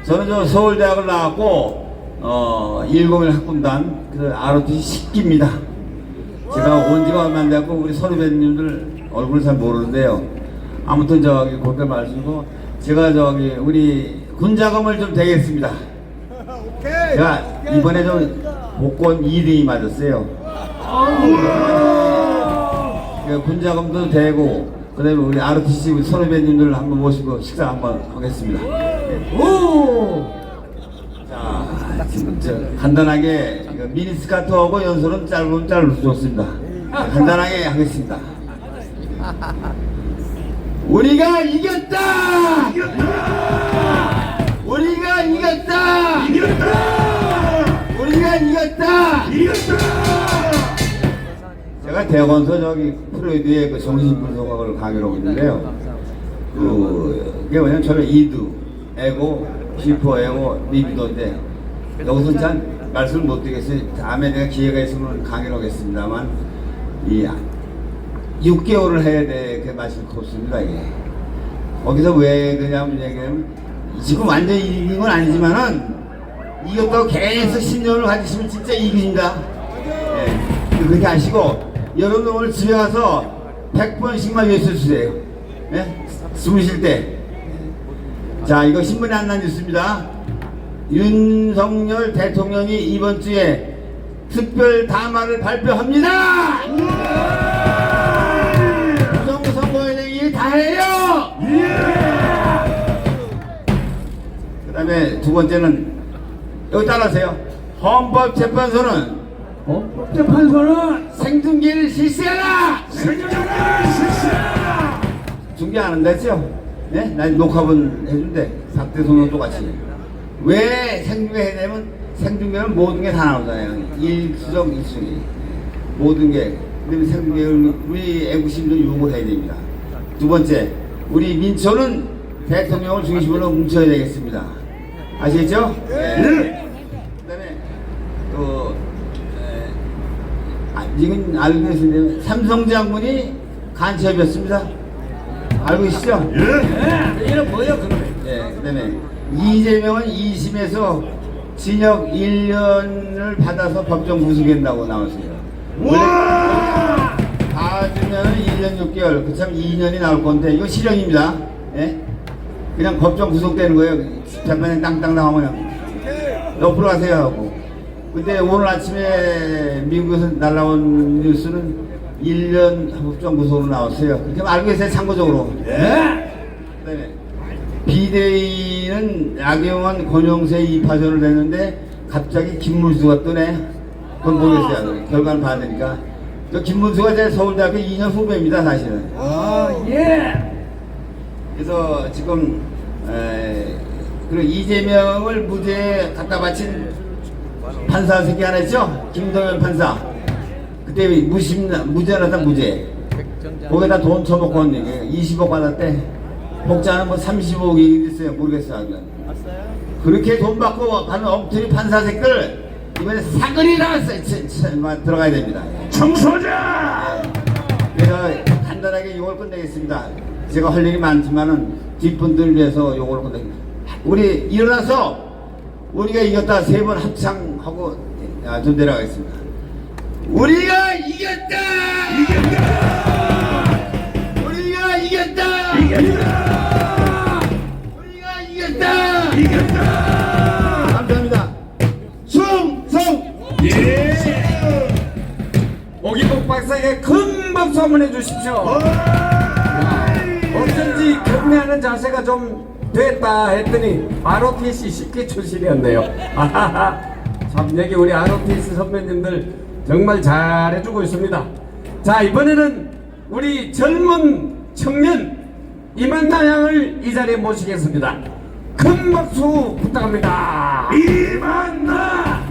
저는 저 서울대학을 나왔고 101 학군단 그 ROTC 10기입니다. 제가 온 지가 얼마 안 됐고 우리 선후배님들 얼굴을 잘 모르는데요. 아무튼 저기 그때 말씀이고 제가 저기 우리 군자금을 좀 대겠습니다. 제가 이번에 좀 복권 2등이 맞았어요. 군자금도 대고 그다음에 우리 ROTC 우리 선후배님들 한번 모시고 식사 한번 하겠습니다. 자, 지금 저 간단하게 미니스카트하고 연설은 짧으면 짧을수록 좋습니다. 간단하게 하겠습니다. 우리가 이겼다! 우리가 이겼다! 우리가 이겼다! 제가 대학원서 저기 프로이드의 그 정신분석학을 강의를 하고 있는데요. 그게 뭐냐면 저는 이두, 에고, 슈퍼 에고, 리비도인데 여기서 잘 말씀을 못 드리겠어요. 다음에 내가 기회가 있으면 강의를 하겠습니다만 6개월을 해야 돼. 그 마실 코스입니다 이게. 거기서 왜 그러냐면 얘기하면 지금 완전히 이긴 건 아니지만은 이겼다고 계속 신념을 가지시면 진짜 이깁니다. 예. 그렇게 하시고 여러분 오늘 집에 가서 100번씩만 외쳐주세요. 예? 숨 쉴 때. 자, 이거 신문에 안 난 뉴스입니다. 윤석열 대통령이 이번 주에 특별 담화를 발표합니다. 부정선거에 대한 일 다 해요. 그 다음에 두 번째는 여기 따라하세요. 헌법재판소는 생중계를 실시하라. 중계 안 한다죠? 네? 난 녹화본 해준대. 박대통령 똑같이. 왜 생중계 해야 되면 생중계는 모든 게 다 나오잖아요. 일수적 일수기. 모든 게. 그다음에 생중계를 우리 애국심도 요구해야 됩니다. 두 번째, 우리 민초는 대통령을 중심으로 뭉쳐야 되겠습니다. 아시겠죠? 네. 그다음에 또 지금 알고 계신데 삼성 장군이 간첩이었습니다. 알고 계시죠? 이름 뭐야 그러면? 예, 그다음에 이재명은 2심에서 징역 1년을 받아서 법정 구속된다고 나왔어요. 와! 봐주면 1년 6개월, 그참 2년이 나올 건데 이거 실형입니다. 예? 그냥 법정 구속되는 거예요. 재판에 땅땅 나오면 옆으로 가세요 하고. 근데 오늘 아침에 미국에서 날라온 뉴스는 1년 법정 구속으로 나왔어요. 그렇게 알고 계세요, 참고적으로. 네. 비대위는 나경원, 권영세 2파전을 냈는데 갑자기 김문수가 뜨네. 그건 모르겠어요. 결과는 봐야 되니까. 저 김문수가 제 서울대학교 2년 후배입니다, 사실은. 그래서 지금 그리고 이재명을 무죄에 갖다 바친 판사 새끼 하나 있죠? 김동현 판사. 그때 무죄라다 무죄. 거기다 돈 쳐먹고 온 얘기 20억 받았대. 복자는 뭐 35억이 됐어요. 모르겠어요. 그렇게 돈 받고 가는 엉터리 판사 새끼를 이번에 사거리 나왔어요. 들어가야 됩니다. 청소자! 그래서 간단하게 이걸 끝내겠습니다. 제가 할 일이 많지만은 뒷분들을 위해서 이걸 끝내겠습니다. 우리 일어나서 우리가 이겼다 3번 합창하고 좀 내려가겠습니다. 우리가 이겼다! 우리가 이겼다! 우리가 이겼다! 감사합니다. 충성! 오기복 박사에게 큰 박수 한번 해주십시오. 어쩐지 경례하는 자세가 좀 됐다 했더니 ROTC 10기 출신이었네요. 참 여기 우리 ROTC 선배님들 정말 잘해주고 있습니다. 자, 이번에는 우리 젊은 청년 이만나 양을 이 자리에 모시겠습니다. 큰 박수 부탁합니다. 이만나!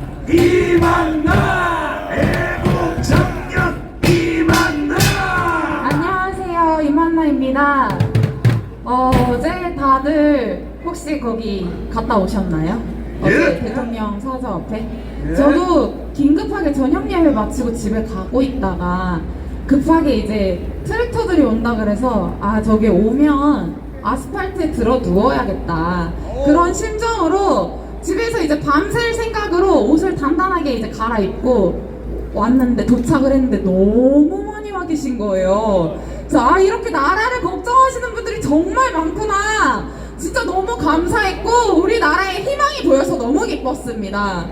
애국 청년 이만나! 안녕하세요, 이만나입니다. 어제 다들 혹시 거기 갔다 오셨나요? 어제 대통령 사저 앞에? 저도 긴급하게 저녁 예배 마치고 집에 가고 있다가 급하게 이제 트랙터들이 온다 그래서 저기 오면 아스팔트에 들어 누워야겠다 그런 심정으로 집에서 이제 밤샐 생각으로 옷을 단단하게 이제 갈아입고 왔는데 도착을 했는데 너무 많이 와 계신 거예요. 그래서 이렇게 나라를 걱정하시는 분들이 정말 많구나. 진짜 너무 감사했고 우리나라에 희망이 보여서 너무 기뻤습니다.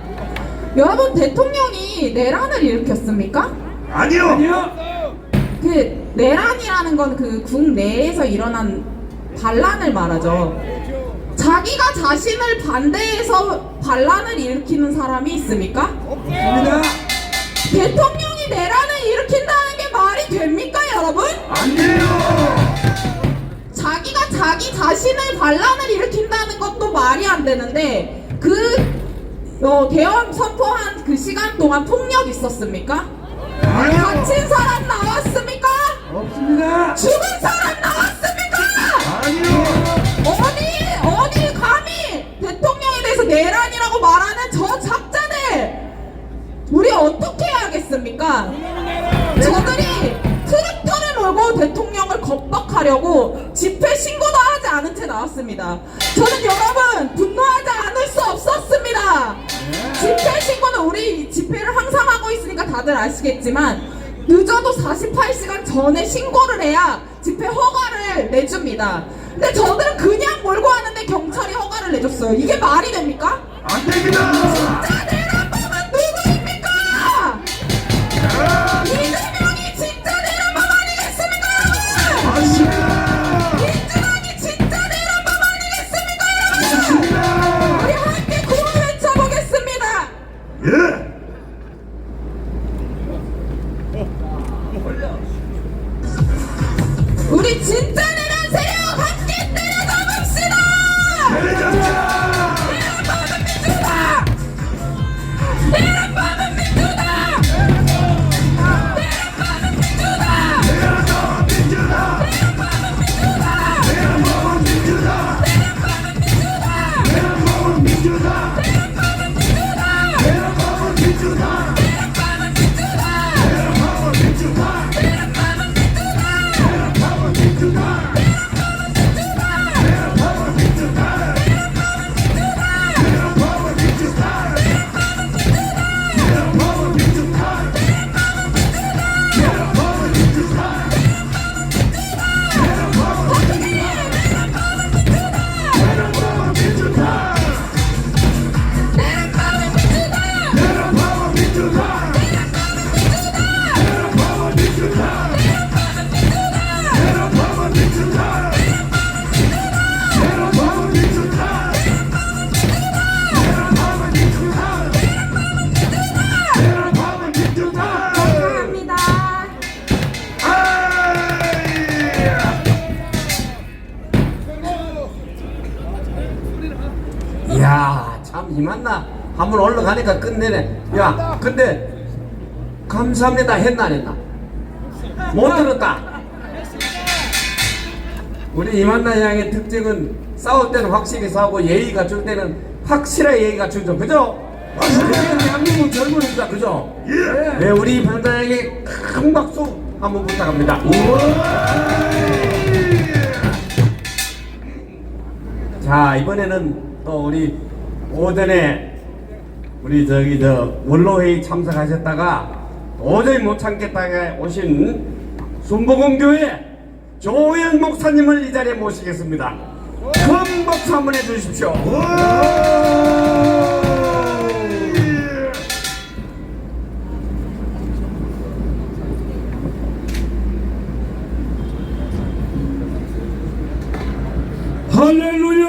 여러분, 대통령이 내란을 일으켰습니까? 아니요! 그 내란이라는 건 그 국내에서 일어난 반란을 말하죠. 자기가 자신을 반대해서 반란을 일으키는 사람이 있습니까? 없습니다. 대통령이 내란을 일으킨다는 게 말이 됩니까, 여러분? 안 돼요! 자기가 자기 자신을 반란을 일으킨다는 것도 말이 안 되는데 대원 선포한 그 시간 동안 폭력 있었습니까? 다친 사람 나왔습니까? 없습니다! 죽은 사람 나왔습니까? 아니요! 어디 감히 대통령에 대해서 내란이라고 말하는 저 작자들 우리 어떻게 해야겠습니까? 저들이 트랙터를 몰고 대통령을 겁박하려고 집회 신고도 하지 않은 채 나왔습니다. 저는 여러분 분노하지 않을 수 없었습니다. 집회 신고는 우리 집회를 항상 하고 있으니까 다들 아시겠지만 늦어도 48시간 전에 신고를 해야 집회 허가를 내줍니다. 근데 저들은 그냥 몰고 하는데 경찰이 허가를 내줬어요. 이게 말이 됩니까? 안 됩니다! 진짜 내란범은 누구입니까? 이재명이 진짜 내란범 아니겠습니까, 여러분? 맞습니다! 민주당이 진짜 내란범 아니겠습니까, 여러분? 우리 함께 구호 외쳐보겠습니다. 예! 우리 진짜 내란 세력 함께 때려잡읍시다! 때려잡자! 내란범은 민주당! 이만나 한번 올라가니까 끝내네. 야, 근데 감사합니다 했나 안 했나? 못 들었다. 우리 이만나 양의 특징은 싸울 때는 확실히 싸우고 예의 갖출 때는 확실하게 예의 갖추죠. 그죠? 그게 대한민국 젊은이다. 그죠? 네, 우리 반장에게 큰 박수 한번 부탁합니다. 자, 이번에는 또 우리 오전에 우리 원로회의 참석하셨다가 도저히 못 참겠다가 오신 순복음교회 조현 목사님을 이 자리에 모시겠습니다. 큰 박수 한번 해주십시오. 할렐루야!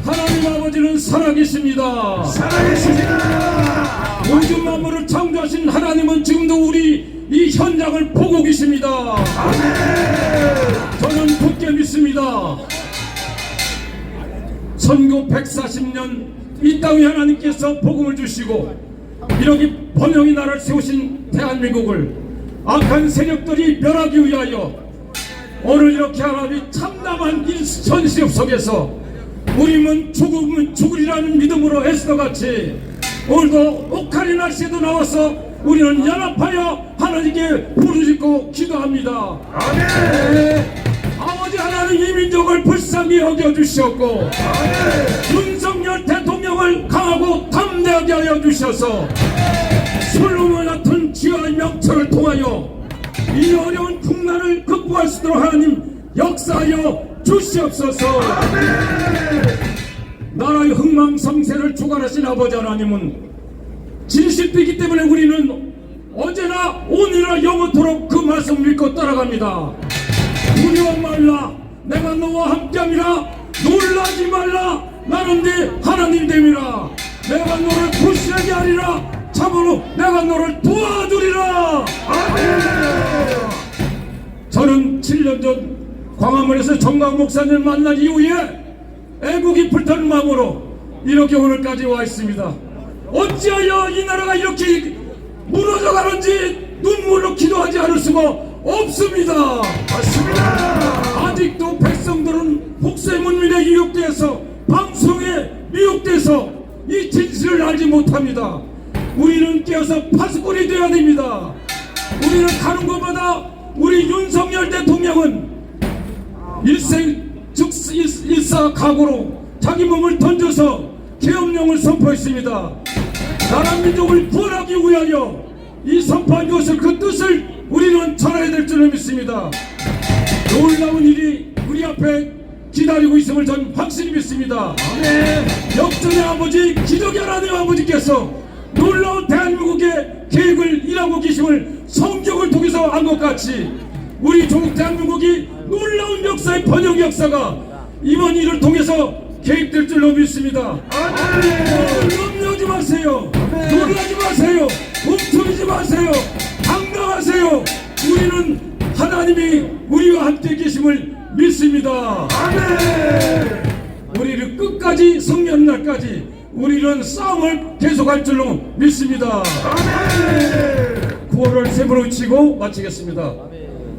하나님 아버지는 살아계십니다. 살아계십니다. 모든 만물을 창조하신 하나님은 지금도 우리 이 현장을 보고 계십니다. 저는 굳게 믿습니다. 선교 140년 이 땅에 하나님께서 복음을 주시고 이렇게 번영의 나라를 세우신 대한민국을 악한 세력들이 멸하기 위하여 오늘 이렇게 하나님이 참담한 이 현실 속에서 우리는 죽으면 죽으리라는 믿음으로 에스더같이 오늘도 옥하리 날씨에도 나와서 우리는 연합하여 하나님께 부르짖고 기도합니다. 네, 아버지 하나님 이 민족을 불쌍히 여겨주시었고 윤석열 대통령을 강하고 담대하게 하여 주셔서 솔로몬 같은 지혜의 명철을 통하여 이 어려운 국난을 극복할 수 있도록 하나님 역사하여 주시옵소서. 나라의 흥망성쇠를 주관하신 아버지 하나님은 진실되기 때문에 우리는 언제나 오늘이나 영원토록 그 말씀 믿고 따라갑니다. 두려워 말라, 내가 너와 함께함이라. 놀라지 말라, 나는 네 하나님 됨이라. 내가 너를 불쌍하게 하리라. 참으로 내가 너를 도와주리라. 저는 7년 전 광화문에서 정강 목사님을 만난 이후에 애국이 불타는 마음으로 이렇게 오늘까지 와 있습니다. 어찌하여 이 나라가 이렇게 무너져 가는지 눈물로 기도하지 않을 수가 없습니다. 맞습니다. 아직도 백성들은 복세 문민에 유혹돼서 방송에 미혹돼서 이 진실을 알지 못합니다. 우리는 깨어서 파수꾼이 되어야 됩니다. 우리는 가는 곳마다 우리 윤석열 대통령은 일사각오로 자기 몸을 던져서 계엄령을 선포했습니다. 나라 민족을 구원하기 위하여 이 선포한 것을 그 뜻을 우리는 전해야 될 줄을 믿습니다. 놀라운 일이 우리 앞에 기다리고 있음을 전 확실히 믿습니다. 역전의 아버지, 기적의 하나님 아버지께서 놀라운 대한민국의 계획을 일하고 계심을 성경을 통해서 안 것 같이 우리 조국 대한민국이 놀라운 역사의 번영 역사가 이번 일을 통해서 계획될 줄로 믿습니다. 염려하지 마세요. 놀라지 마세요. 멈추지 마세요. 당당하세요. 우리는 하나님이 우리와 함께 계심을 믿습니다. 우리를 끝까지 성령 날까지 우리는 싸움을 계속할 줄로 믿습니다. 9월을 세번을 치고 마치겠습니다.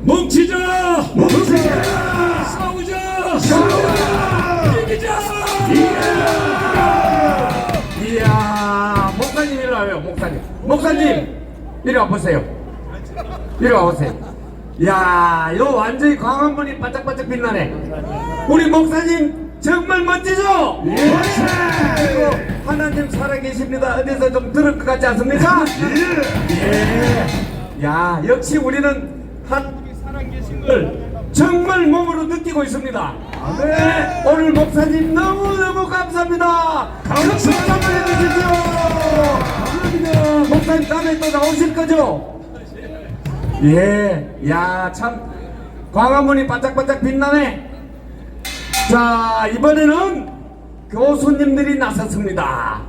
뭉치자! 싸우자! 이기자! 이야, 목사님 이리 와요. 목사님 이리 와보세요. 이리 와보세요. 이야, 이거 완전히 광화문이 반짝반짝 빛나네. 우리 목사님 정말 멋지죠? 그리고 하나님 살아계십니다. 어디서 좀 들을 것 같지 않습니까? 예. 야, 역시 우리는 하나님이 살아계심을 정말 몸으로 느끼고 있습니다. 네. 오늘 목사님 너무너무 감사합니다. 박수 한번 해주십시오. 목사님 다음에 또 나오실 거죠? 예. 야, 참 광화문이 반짝반짝 빛나네. 자, 이번에는 교수님들이 나섰습니다.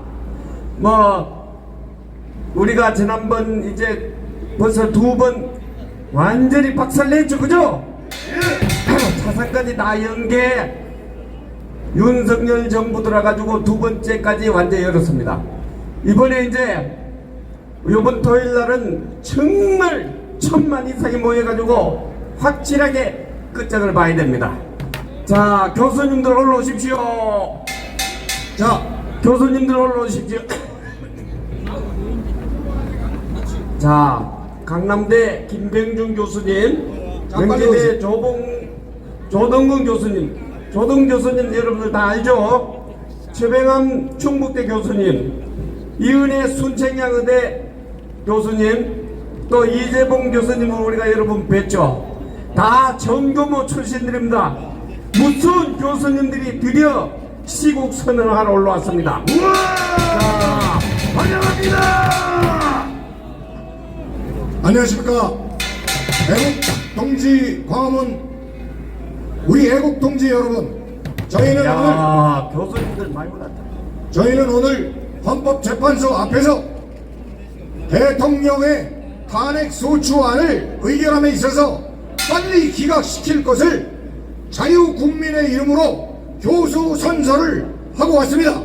우리가 지난번 이제 벌써 2번 완전히 박살냈죠, 그죠? 차상까지 다 연계 윤석열 정부 들어가지고 두 번째까지 완전히 열었습니다. 이번에 이제 이번 토요일 날은 정말 1000만 이상이 모여가지고 확실하게 끝장을 봐야 됩니다. 자, 교수님들 올라오십시오. 자, 교수님들 올라오십시오. 자, 강남대 김병준 교수님, 명지대 조동근 교수님, 조동 교수님 여러분들 다 알죠? 최병암 충북대 교수님, 이은혜 순창양의대 교수님, 또 이재봉 교수님을 우리가 여러분 뵀죠? 다 전교모 출신들입니다. 무슨 교수님들이 드디어 시국 선언을 하러 올라왔습니다. 우와! 환영합니다! 안녕하십니까. 애국동지 광화문 우리 애국동지 여러분, 야, 교수님들 많이 올랐다. 저희는 오늘 헌법재판소 앞에서 대통령의 탄핵소추안을 의결함에 있어서 빨리 기각시킬 것을 자유국민의 이름으로 교수선서를 하고 왔습니다.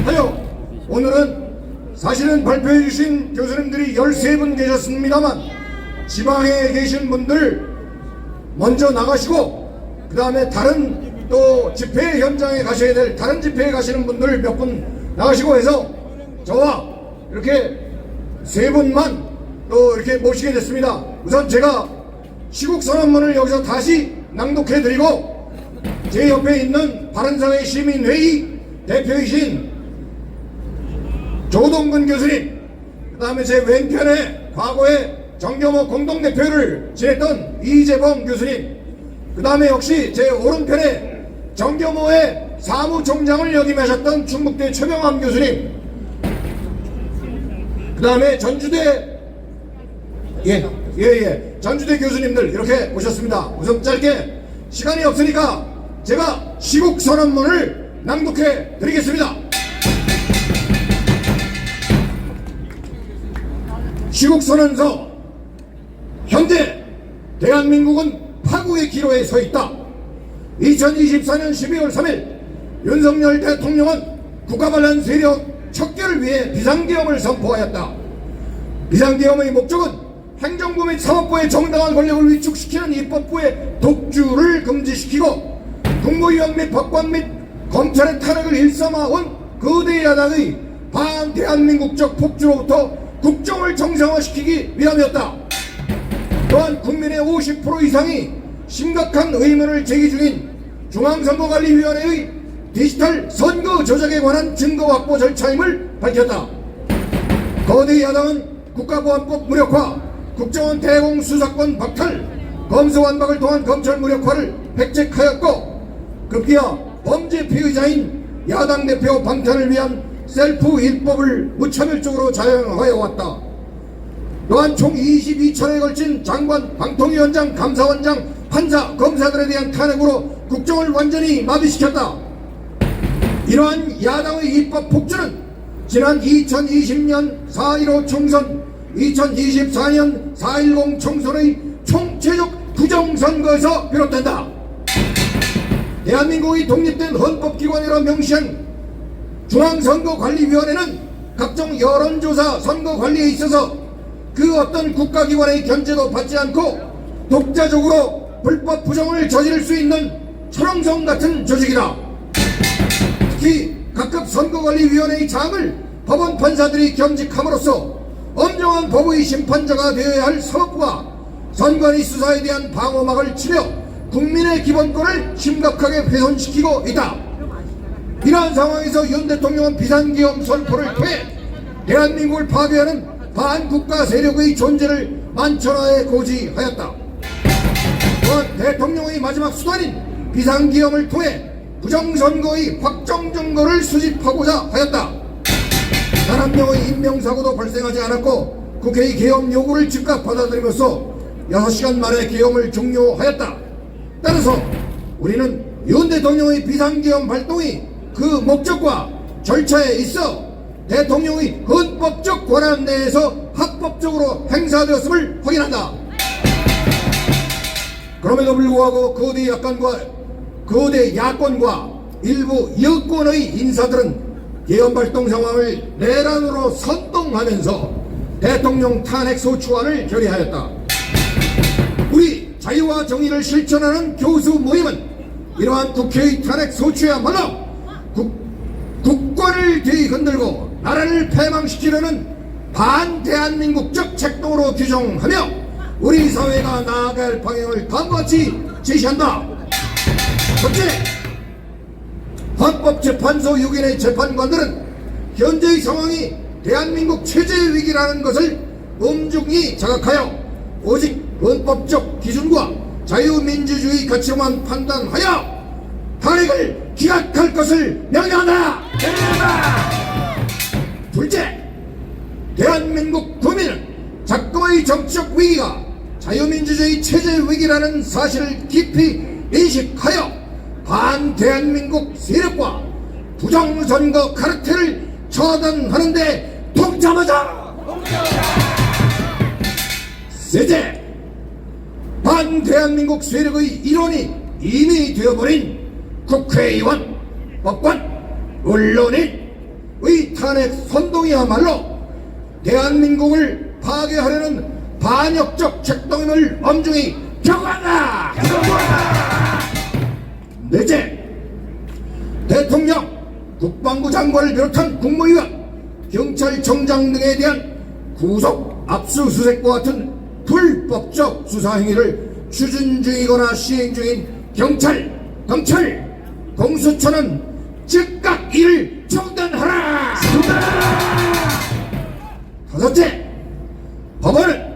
하여 오늘은 사실은 발표해 주신 교수님들이 13분 계셨습니다만 지방에 계신 분들 먼저 나가시고 그 다음에 다른 또 집회 현장에 가셔야 될 다른 집회에 가시는 분들 몇 분 나가시고 해서 저와 이렇게 세 분만 또 이렇게 모시게 됐습니다. 우선 제가 시국선언문을 여기서 다시 낭독해 드리고 제 옆에 있는 바른사회 시민회의 대표이신 조동근 교수님, 그 다음에 제 왼편에 과거에 정교모 공동대표를 지냈던 이재봉 교수님, 그 다음에 역시 제 오른편에 정교모의 사무총장을 역임하셨던 충북대 최병암 교수님, 그 다음에 전주대 전주대 교수님들 이렇게 오셨습니다. 우선 짧게 시간이 없으니까 제가 시국선언문을 낭독해 드리겠습니다. 시국선언서. 현재 대한민국은 파국의 기로에 서 있다. 2024년 12월 3일 윤석열 대통령은 국가반란 세력 척결을 위해 비상계엄을 선포하였다. 비상계엄의 목적은 행정부 및 사법부의 정당한 권력을 위축시키는 입법부의 독주를 금지시키고 국무위원 및 법관 및 검찰의 탄핵을 일삼아온 거대 야당의 반대한민국적 폭주로부터 국정을 정상화시키기 위함이었다. 또한 국민의 50% 이상이 심각한 의문을 제기 중인 중앙선거관리위원회의 디지털 선거 조작에 관한 증거 확보 절차임을 밝혔다. 거대 야당은 국가보안법 무력화, 국정원 대공수사권 박탈, 검수 완박을 통한 검찰 무력화를 획책하였고 급기야 범죄 피의자인 야당 대표 방탄을 위한 셀프 입법을 무차별적으로 자행하여 왔다. 또한 총 22차례에 걸친 장관, 방통위원장, 감사원장, 판사, 검사들에 대한 탄핵으로 국정을 완전히 마비시켰다. 이러한 야당의 입법 폭주는 지난 2020년 4.15 총선, 2024년 4.10 총선의 총체적 부정선거에서 비롯된다. 대한민국의 독립된 헌법기관이라 명시한 중앙선거관리위원회는 각종 여론조사 선거관리에 있어서 그 어떤 국가기관의 견제도 받지 않고 독자적으로 불법 부정을 저지를 수 있는 철옹성 같은 조직이다. 특히 각급 선거관리위원회의 장을 법원 판사들이 겸직함으로써 엄정한 법의 심판자가 되어야 할 사법부가 선관위 수사에 대한 방어막을 치며 국민의 기본권을 심각하게 훼손시키고 있다. 이러한 상황에서 윤 대통령은 비상계엄 선포를 통해 대한민국을 파괴하는 반국가 세력의 존재를 만천하에 고지하였다. 또한 대통령의 마지막 수단인 비상계엄을 통해 부정선거의 확정 증거를 수집하고자 하였다. 단 한 명의 인명사고도 발생하지 않았고 국회의 계엄 요구를 즉각 받아들이면서 6시간 만에 계엄을 종료하였다. 따라서 우리는 윤 대통령의 비상계엄 발동이 그 목적과 절차에 있어 대통령의 헌법적 권한 내에서 합법적으로 행사되었음을 확인한다. 그럼에도 불구하고 거대 야권과 일부 여권의 인사들은 개헌발동 상황을 내란으로 선동하면서 대통령 탄핵 소추안을 결의하였다. 우리 자유와 정의를 실천하는 교수 모임은 이러한 국회의 탄핵 소추야말로 국권을 뒤흔들고 나라를 패망시키려는 반대한민국적 책동으로 규정하며 우리 사회가 나아갈 할 방향을 다음같이 제시한다. 첫째, 헌법재판소 6인의 재판관들은 현재의 상황이 대한민국 체제 위기라는 것을 엄중히 자각하여 오직 헌법적 기준과 자유민주주의 가치만 판단하여 탄핵을 기각할 것을 명령한다. 둘째, 대한민국 국민은 작금의 정치적 위기가 자유민주주의 체제 위기라는 사실을 깊이 인식하여 반대한민국 세력과 부정선거 카르텔을 처단하는 데 동참하자. 셋째, 반대한민국 세력의 일원이 이미 되어버린 국회의원, 법관, 언론인의 탄핵 선동이야말로 대한민국을 파괴하려는 반역적 책동임을 엄중히 경고한다. 넷째, 대통령, 국방부 장관을 비롯한 국무위원, 경찰청장 등에 대한 구속, 압수수색과 같은 불법적 수사행위를 추진 중이거나 시행 중인 경찰, 검찰, 공수처는 즉각 이를 중단하라. 다섯째, 법원은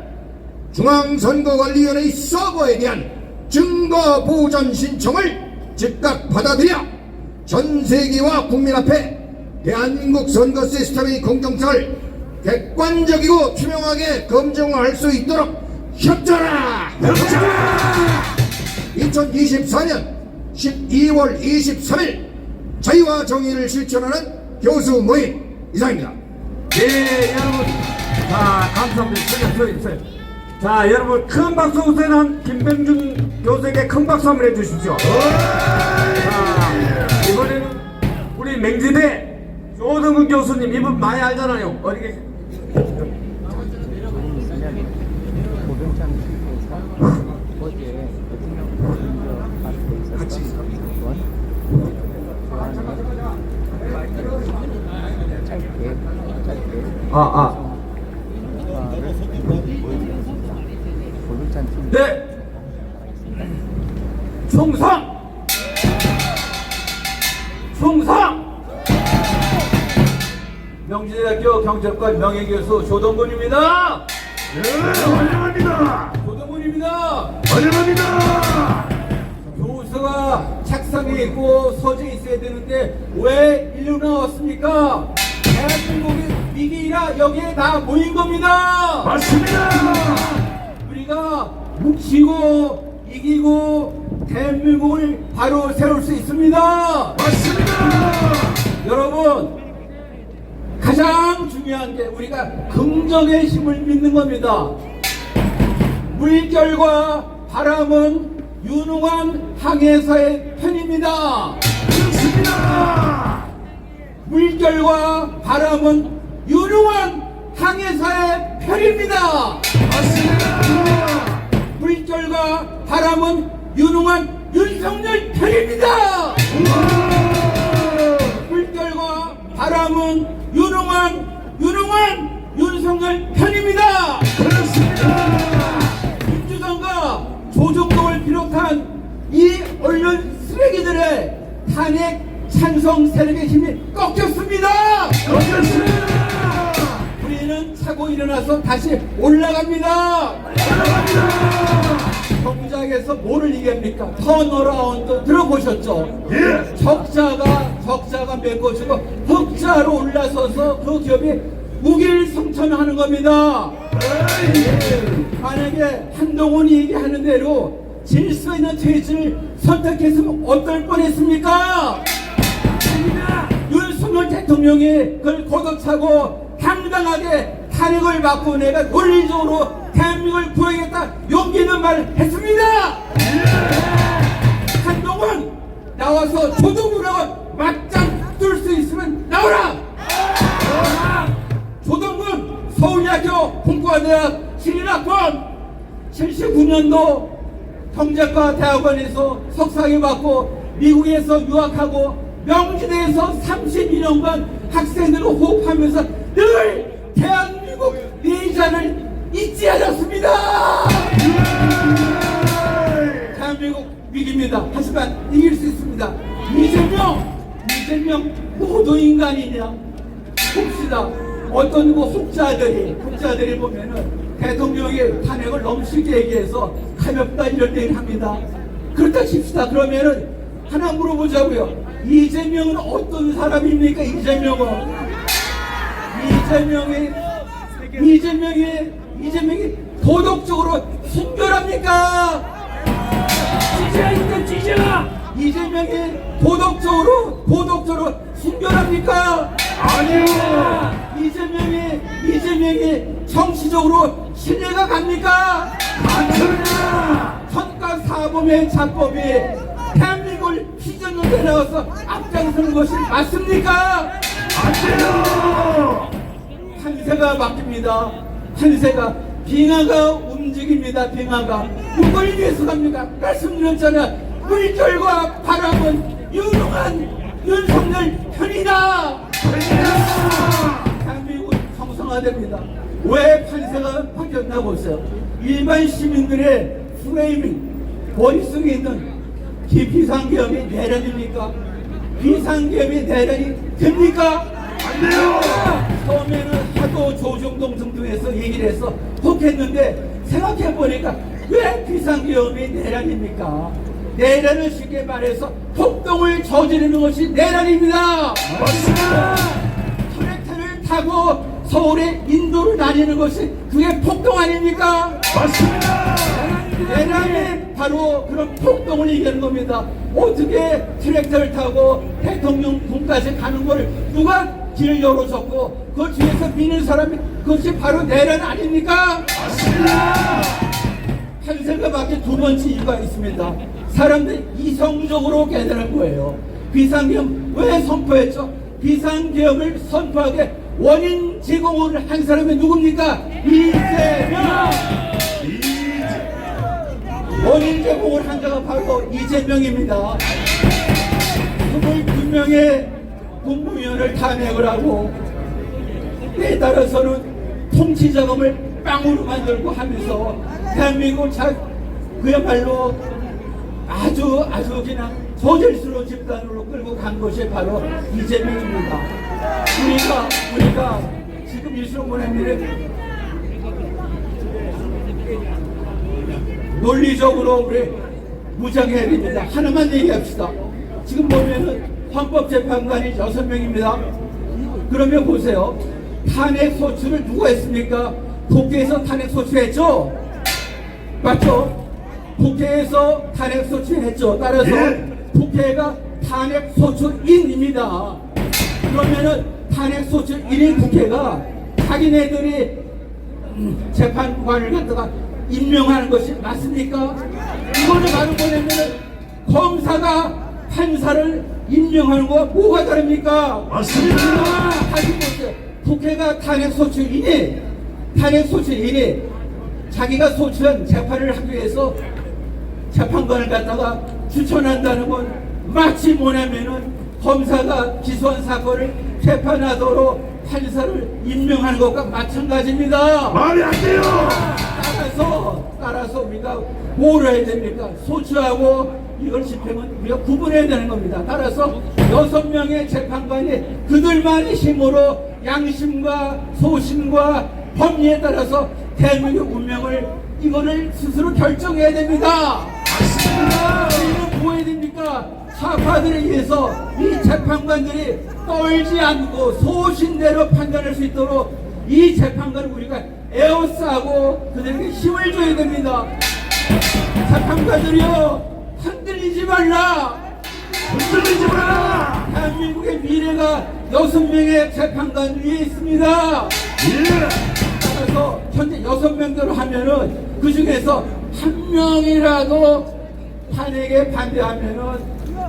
중앙선거관리위원회의 서버에 대한 증거 보전 신청을 즉각 받아들여 전 세계와 국민 앞에 대한민국 선거 시스템의 공정성을 객관적이고 투명하게 검증할 수 있도록 협조하라. 2024년 12월 23일 자유와 정의를 실천하는 교수 모임 이상입니다. 예, 여러분. 자, 감사합니다. 자, 여러분, 큰 박수 우선한 김병준 교수에게 큰 박수 한번 해주십시오. 자, 이번에는 우리 맹지대 조동근 교수님, 이분 많이 알잖아요. 어디 계세요? 네. 충성. 명지대학교 경찰관 명예교수 조동근입니다. 환영합니다. 조동근입니다. 환영합니다. 교수가 책상에 있고 서재에 있어야 되는데 왜 일로 나왔습니까? 대한민국이 위기라 여기에 다 모인 겁니다. 맞습니다. 우리가 뭉치고 이기고 대한민국을 바로 세울 수 있습니다. 맞습니다. 여러분, 가장 중요한 게 우리가 긍정의 힘을 믿는 겁니다. 물결과 바람은 유능한 항해사의 편입니다. 그렇습니다. 물결과 바람은 유능한 항해사의 편입니다. 맞습니다. 물결과 바람은 유능한 윤석열 편입니다. 물결과 바람은 유능한 윤석열 편입니다. 그렇습니다. 민주당과 조정동을 비롯한 이 언론 쓰레기들의 탄핵 찬성 세력의 힘이 꺾였습니다. 그렇습니다. 우리는 차고 일어나서 다시 올라갑니다. 경작에서 뭐를 얘기합니까? 턴어라운드 들어보셨죠? 예. 적자가 메꿔주고 흑자로 올라서서 그 기업이 무길성천하는 겁니다. 만약에 한동훈이 얘기하는 대로 질서 있는 체제를 선택했으면 어떨 뻔했습니까? 윤석열 대통령이 그걸 걷어차고 당당하게 탄핵을 받고 내가 논리적으로 대한민국을 구하겠다 용기 있는 말을 했습니다. 79년도 경제과 대학원에서 석사학위 받고 미국에서 유학하고 명지대에서 32년간 학생들을 호흡하면서 늘 대한민국 내자를 잊지 않았습니다. 대한민국 위기입니다. 하지만 이길 수 있습니다. 이재명 모두 인간이냐? 봅시다. 어떤 혹자들이 보면은 대통령의 탄핵을 너무 쉽게 얘기해서 가볍다 이런 얘기를 합니다. 그렇다 칩시다. 그러면은 하나 물어보자고요. 이재명은 어떤 사람입니까? 이재명이 도덕적으로 순결합니까? 이재명이 도덕적으로 순결합니까? 아니요. 이재명이 정치적으로 신뢰가 갑니까? 맞습니다. 선각 사범의 자법이 대한민국을 휘저는 나와서 앞장서는 것이 맞습니까? 안 돼요. 판세가 바뀝니다. 판세가 빙하가 움직입니다. 빙하가 누굴 위해서 갑니까? 말씀드렸잖아요. 물결과 바람은 유능한 윤석열 편이다. 대한민국은 정상화됩니다. 왜 판세가 바뀌었나 보세요. 일반 시민들의 프레이밍 머릿속에 있는 비상계엄이 내란입니까? 비상계엄이 내란이 됩니까? 안 돼요. 처음에는 하도 조정동 등등에서 얘기를 해서 혹했는데 생각해보니까 왜 비상계엄이 내란입니까? 내란을 쉽게 말해서 폭동을 저지르는 것이 내란입니다. 맞습니다. 트랙터를 타고 서울의 인도를 다니는 것이 그게 폭동 아닙니까? 맞습니다. 내란이 바로 그런 폭동을 이기는 겁니다. 어떻게 트랙터를 타고 대통령궁까지 가는 걸 누가 길을 열어줬고 그 뒤에서 미는 사람이 그것이 바로 내란 아닙니까? 맞습니다. 판세가 바뀐 두 번째 이유가 있습니다. 사람들이 이성적으로 깨달은 거예요. 비상계엄 왜 선포했죠? 비상계엄을 선포하게 원인 제공을 한 사람이 누굽니까? 이재명! 원인 제공을 한 자가 바로 이재명입니다. 22명의 국무위원을 탄핵을 하고 때에 따라서는 통치자금을 빵으로 만들고 하면서 대한민국 그야말로 아주 그냥 저질스러운 집단으로 끌고 간 것이 바로 이재명입니다. 우리가 지금 일수록 보내는 논리적으로 우리 무장해야 됩니다. 하나만 얘기합시다. 지금 보면은 헌법재판관이 6명입니다. 그러면 보세요. 탄핵 소추를 누가 했습니까? 국회에서 탄핵 소추했죠? 맞죠? 국회에서 탄핵 소추했죠. 따라서 국회가 탄핵 소추인입니다. 그러면은 탄핵 소추인인 국회가 자기네들이 재판관을 갖다가 임명하는 것이 맞습니까? 이거를 바로 보내면은 검사가 판사를 임명하는 거와 뭐가 다릅니까? 맞습니다. 다시 보세요. 국회가 탄핵소추인이 자기가 소추한 재판을 하기 위해서 재판관을 갖다가 추천한다는 건 마치 뭐냐면은 검사가 기소한 사건을 재판하도록 판사를 임명하는 것과 마찬가지입니다. 말이 안 돼요. 따라서 우리가 뭘 해야 됩니까? 소추하고 이걸 집행은 우리가 구분해야 되는 겁니다. 따라서 6명의 재판관이 그들만의 힘으로 양심과 소신과 법리에 따라서 대한민국 운명을 이거를 스스로 결정해야 됩니다. 맞습니다. 우리는 뭐 해야 됩니까? 사파들에 의해서 이 재판관들이 떨지 않고 소신대로 판단할 수 있도록 이 재판관을 우리가 에워싸고 그들에게 힘을 줘야 됩니다. 재판관들이요, 흔들리지 말라. 흔들리지 마라. 대한민국의 미래가 6명의 재판관 위에 있습니다. 따라서 현재 6명대로 하면은 그 중에서 한 명이라도 탄핵에 반대하면은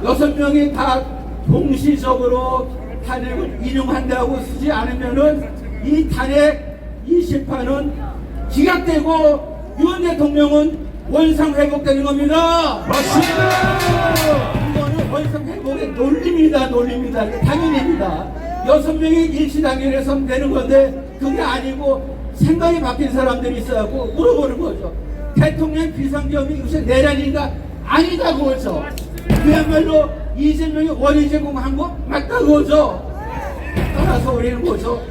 6명이 다 동시적으로 탄핵을 인용한다고 쓰지 않으면은 이 탄핵 이 심판은 기각되고 윤 대통령은 원상 회복되는 겁니다. 맞습니다. 이거는 원상 회복의 논리입니다. 논리입니다. 당연입니다. 6명이 일시당연해서 되는 건데 그게 아니고 생각이 바뀐 사람들이 있어갖고 물어보는 거죠. 대통령 비상계엄이 요새 내란인가? 아니다 그거죠. 그야말로 이재명이 원인 제공한 거 맞다 그거죠. 따라서 우리는 뭐죠?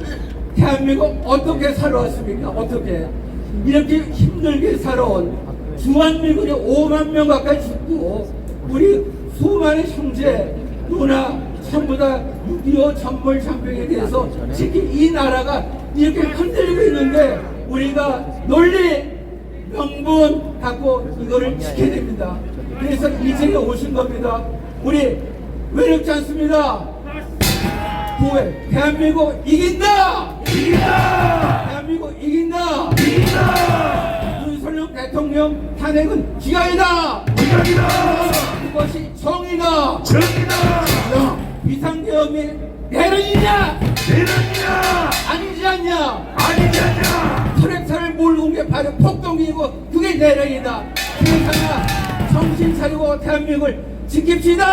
대한민국 어떻게 살아왔습니까? 어떻게 이렇게 힘들게 살아온 주한미군이 5만 명 가까이 죽고 우리 수많은 형제 누나 전부 다 6.25 전몰장병에 대해서 지금 이 나라가 이렇게 흔들리고 있는데 우리가 논리 명분 갖고 이거를 지켜야 됩니다. 그래서 이제에 오신 겁니다. 우리 외롭지 않습니다. 구해 대한민국 이긴다! 이긴다. 대한민국 이긴다! 이긴다. 윤석열 대통령 탄핵은 기각이다! 기각이다. 그것이 정의다! 정의다. 비상계엄이 내란이냐? 내란이냐? 아니지 않냐? 아니지 않냐? 트랙터를 몰고 온 게 바로 폭동이고 그게 내란이다. 그러니까 정신 차리고 대한민국을 지킵시다!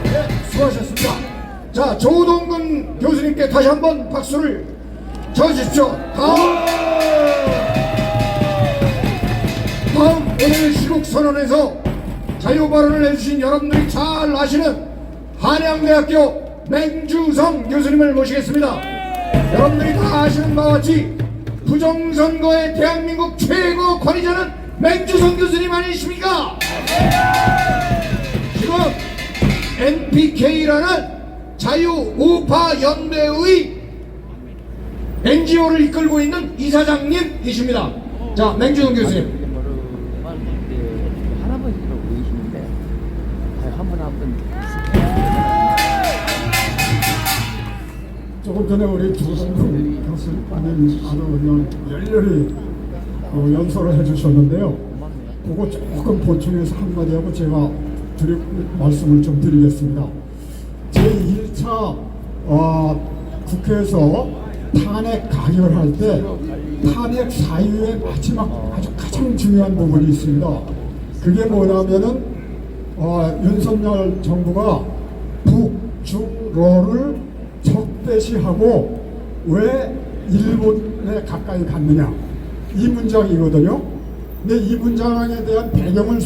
네, 수고하셨습니다. 자, 조동근 교수님께 다시 한번 박수를 쳐주십시오. 다음 오늘 시국선언에서 자유발언을 해주신 여러분들이 잘 아시는 한양대학교 맹주성 교수님을 모시겠습니다. 여러분들이 다 아시는 바와 같이 부정선거의 대한민국 최고 관리자는 맹주성 교수님 아니십니까? 지금 NPK라는 자유우파 연대의 NGO를 이끌고 있는 이사장님이십니다. 자, 맹주성 교수님. 할아버지로 보이시는데 한번 조금 전에 우리 조성근 교수님 아주 그냥 열렬히 연설을 해주셨는데요. 그거 조금 보충해서 한마디 하고 제가 말씀을 좀 드리겠습니다. 제1차 국회에서 탄핵 가결할 때 탄핵 사유의 마지막 아주 가장 중요한 부분이 있습니다. 그게 뭐냐면은 윤석열 정부가 북중러를 적대시하고 왜 일본에 가까이 갔느냐 이 문장이거든요. 근데 이 문장에 대한 배경을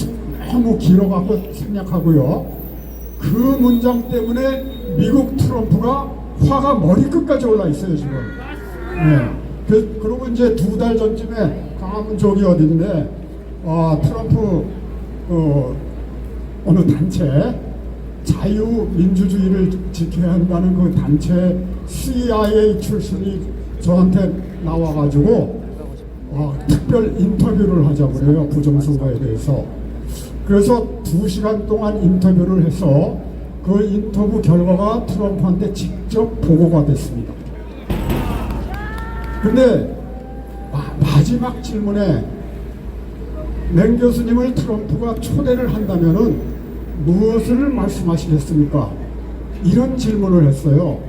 너무 길어갖고 생략하고요. 그 문장 때문에 미국 트럼프가 화가 머리끝까지 올라 있어요 지금. 네. 그리고 이제 2달 전쯤에 강화문 저기 어딘데 트럼프 어느 단체 자유민주주의를 지켜야 한다는 그 단체 CIA 출신이 저한테 나와가지고 특별 인터뷰를 하자고 그래요. 부정선거에 대해서. 그래서 2시간 동안 인터뷰를 해서 그 인터뷰 결과가 트럼프한테 직접 보고가 됐습니다. 근데 마지막 질문에 맹 교수님을 트럼프가 초대를 한다면은 무엇을 말씀하시겠습니까? 이런 질문을 했어요.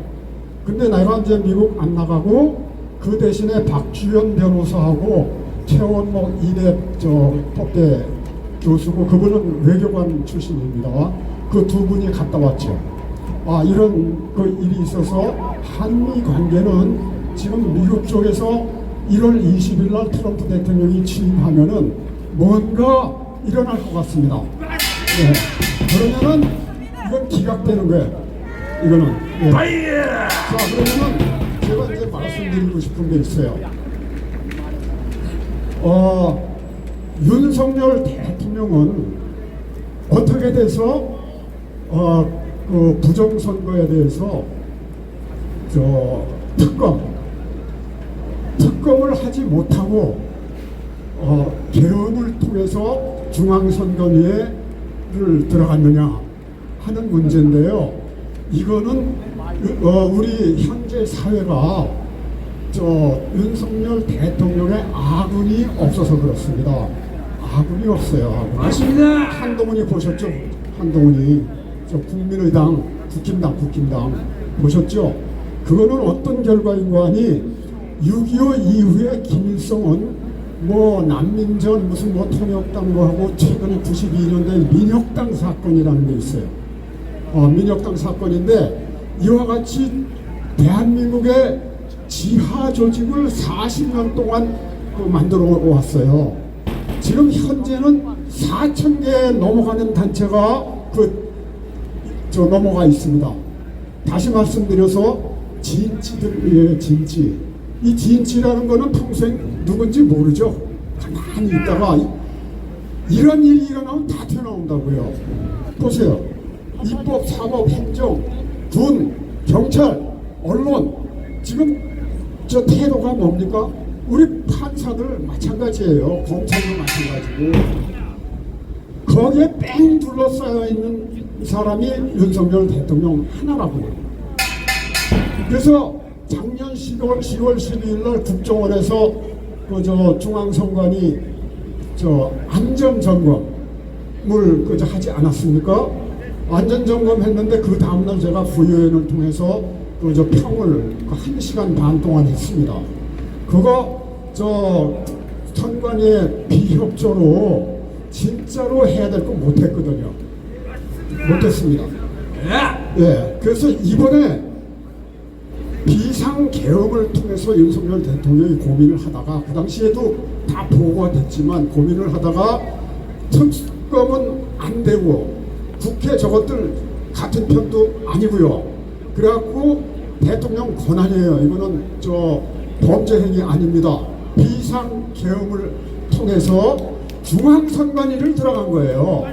근데 내가 이제 미국 안 나가고 그 대신에 박주연 변호사하고 최원목 이대 법대 교수고 그분은 외교관 출신입니다. 그 2분이 갔다 왔죠. 이런 그 일이 있어서 한미 관계는 지금 미국 쪽에서 1월 20일 날 트럼프 대통령이 취임하면은 뭔가 일어날 것 같습니다. 네. 그러면은 이건 기각되는 거예요. 이거는. 네. 자, 그러면은 제가 이제 말씀드리고 싶은 게 있어요. 윤석열 대통령은 어떻게 돼서 그 부정선거에 대해서 특검을 하지 못하고 계엄을 통해서 중앙선관위를 들어갔느냐 하는 문제인데요. 이거는 우리 현재 사회가 윤석열 대통령의 아군이 없어서 그렇습니다. 아군이 없어요. 아군이. 맞습니다. 한동훈이 보셨죠? 한동훈이 국민의당, 국힘당 보셨죠? 그거는 어떤 결과인가 하니 6.25 이후에 김일성은 뭐 난민전 무슨 뭐 통역당 뭐 하고 최근에 92년도에 민혁당 사건이라는 게 있어요. 민혁당 사건인데 이와 같이 대한민국의 지하 조직을 40년 동안 만들어 왔어요. 지금 현재는 4,000개 넘어가는 단체가 넘어가 있습니다. 다시 말씀드려서 진치들이에요. 진치. 이 진치라는 거는 평생 누군지 모르죠. 가만히 있다가 이런 일이 일어나면 다 튀어나온다고요. 보세요. 입법, 사법, 행정, 군, 경찰, 언론 지금 저 태도가 뭡니까? 우리 판사들 마찬가지예요. 검찰도 마찬가지고 거기에 뺑 둘러싸여 있는 사람이 윤석열 대통령 하나라고요. 그래서 작년 10월 12일 날 국정원에서 중앙선관위 안전점검을 하지 않았습니까? 안전점검 했는데 그 다음날 제가 부의회를 통해서 평을 1시간 반 동안 했습니다. 그거 선관위의 비협조로 진짜로 해야 될 거 못했거든요. 못했습니다. 예, 그래서 이번에 비상계엄을 통해서 윤석열 대통령이 고민을 하다가 그 당시에도 다 보고가 됐지만 고민을 하다가 특검은 안 되고 국회 저것들 같은 편도 아니고요. 그래갖고 대통령 권한이에요. 이거는 범죄 행위 아닙니다. 비상계엄을 통해서 중앙선관위를 들어간 거예요.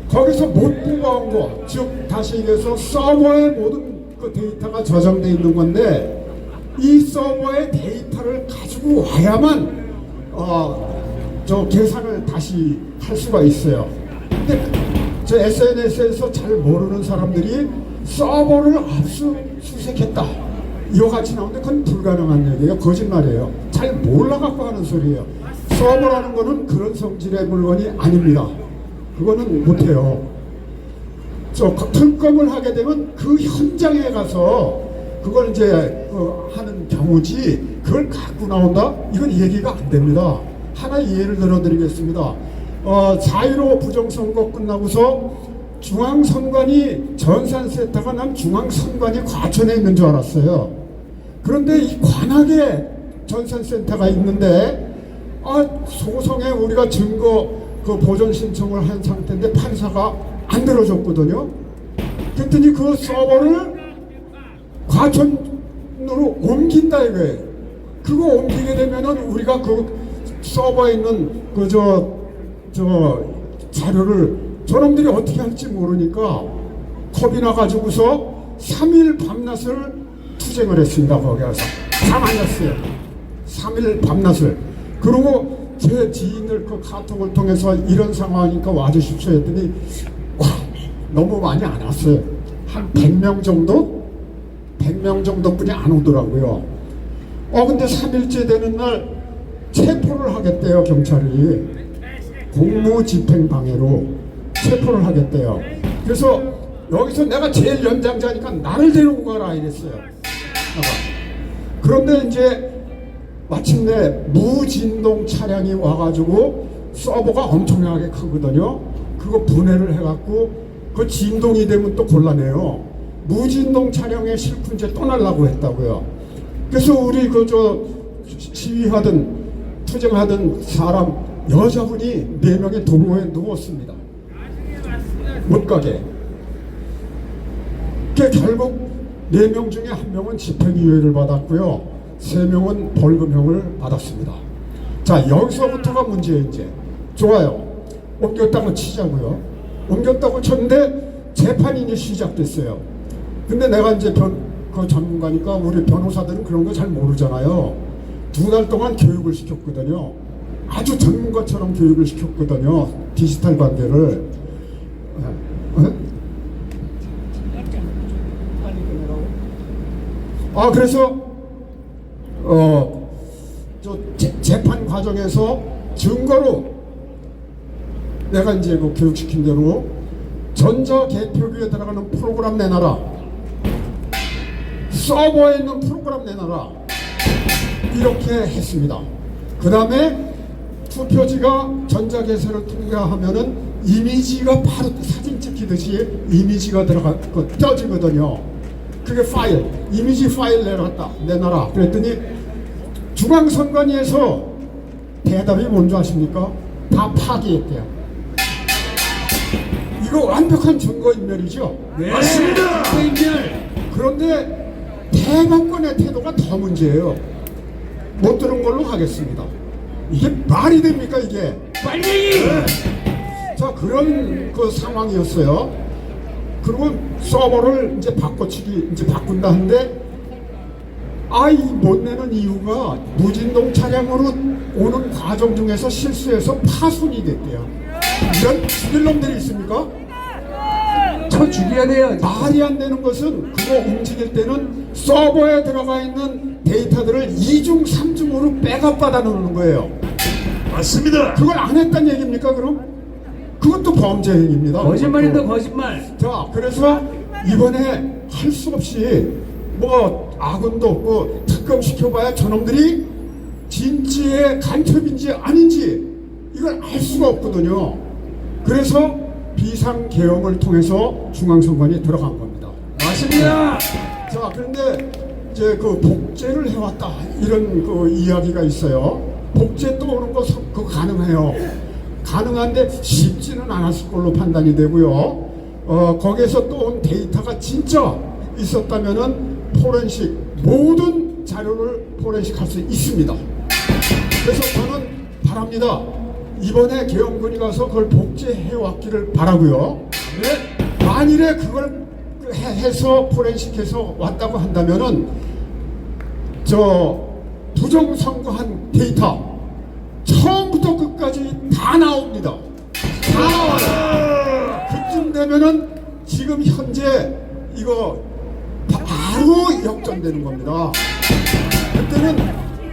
거기서 못 보고한 거, 즉 다시 얘기해서 서버에 모든 데이터가 저장돼 있는 건데 이 서버의 데이터를 가지고 와야만 계산을 다시 할 수가 있어요. 근데 저 SNS에서 잘 모르는 사람들이 서버를 압수수색했다 이와 같이 나오는데 그건 불가능한 얘기예요. 거짓말이에요. 잘 몰라갖고 하는 소리예요. 서버라는 거는 그런 성질의 물건이 아닙니다. 그거는 못해요. 특검을 하게 되면 그 현장에 가서 그걸 이제 하는 경우지 그걸 갖고 나온다? 이건 얘기가 안 됩니다. 하나 예를 들어드리겠습니다. 4.15 부정선거 끝나고서 중앙선관위 전산센터가 난 중앙선관위 과천에 있는 줄 알았어요. 그런데 이 관악에 전산센터가 있는데 소송에 우리가 증거 보존 신청을 한 상태인데 판사가 안 들어줬거든요. 그랬더니 그 서버를 과천으로 옮긴다 이거예요. 그거 옮기게 되면은 우리가 그 서버에 있는 자료를 저놈들이 어떻게 할지 모르니까 겁이 나가지고서 3일 밤낮을 투쟁을 했습니다. 거기 가서 다 만났어요. 3일 밤낮을. 그리고 제 지인들 카톡을 통해서 이런 상황이니까 와주십시오 했더니 너무 많이 안 왔어요. 한 100명 정도? 100명 정도뿐이 안 오더라고요. 근데 3일째 되는 날 체포를 하겠대요. 경찰이 공무집행방해로 체포를 하겠대요. 그래서 여기서 내가 제일 연장자니까 나를 데리고 가라 이랬어요. 그런데 이제 마침내 무진동 차량이 와가지고 서버가 엄청나게 크거든요. 그거 분해를 해갖고 그 진동이 되면 또 곤란해요. 무진동 차량에 싣고 이제 떠나려고 했다고요. 그래서 우리 시위하던 투쟁하던 사람 여자분이 4명의 도로에 누웠습니다. 못 가게. 결국 4명 중에 1명은 집행유예를 받았고요. 3명은 벌금형을 받았습니다. 자, 여기서부터가 문제예요. 이제 좋아요. 옮겼다고 치자고요. 옮겼다고 쳤는데 재판이 이제 시작됐어요. 근데 내가 이제 그 전문가니까 우리 변호사들은 그런 거 잘 모르잖아요. 2달 동안 교육을 시켰거든요. 아주 전문가처럼 교육을 시켰거든요. 디지털 관계를. 그래서 재판 과정에서 증거로 내가 이제 교육시킨 대로 전자개표기에 들어가는 프로그램 내놔라. 서버에 있는 프로그램 내놔라 이렇게 했습니다. 그 다음에 투표지가 전자개설을 통과하면은 이미지가 바로 사진 찍히듯이 이미지가 떼어지거든요. 그게 파일, 이미지 파일 내놔라 그랬더니 중앙선관위에서 대답이 뭔지 아십니까? 다 파기했대요. 이거 완벽한 증거인멸이죠. 네. 맞습니다. 증거인멸. 그런데 대법관의 태도가 더 문제예요. 못 들은 걸로 하겠습니다. 이게 말이 됩니까 이게? 빨갱이. 자, 그런 그 상황이었어요. 그리고 서버를 이제 바꾼다 하는데 못 내는 이유가 무진동 차량으로 오는 과정 중에서 실수해서 파손이 됐대요. 이런 죽일 놈들이 있습니까? 저 죽여야 돼요. 말이 안 되는 것은 그거 움직일 때는 서버에 들어가 있는 데이터들을 2중, 3중으로 백업 받아 놓는 거예요. 맞습니다. 그걸 안 했단 얘기입니까 그럼? 그것도 범죄 행위입니다. 거짓말이다 그것도. 거짓말. 자, 그래서 이번에 할 수 없이 뭐 아군도 없고 특검 시켜봐야 저놈들이 진지의 간첩인지 아닌지 이걸 알 수가 없거든요. 그래서 비상계엄을 통해서 중앙선관위에 들어간 겁니다. 맞습니다. 자, 그런데 이제 그 복제를 해왔다 이런 그 이야기가 있어요. 복제 또 오는 거 그거 가능해요. 가능한데 쉽지는 않았을 걸로 판단이 되고요. 거기에서 또 온 데이터가 진짜 있었다면은 포렌식 모든 자료를 포렌식 할 수 있습니다. 그래서 저는 바랍니다. 이번에 계엄군이 가서 그걸 복제해 왔기를 바라고요. 네? 만일에 그걸 해서 포렌식해서 왔다고 한다면은 저 부정선거한 데이터 처음부터 끝까지 다 나옵니다. 다 나와요. 그쯤 되면은 지금 현재 이거 바로 역전되는 겁니다. 그때는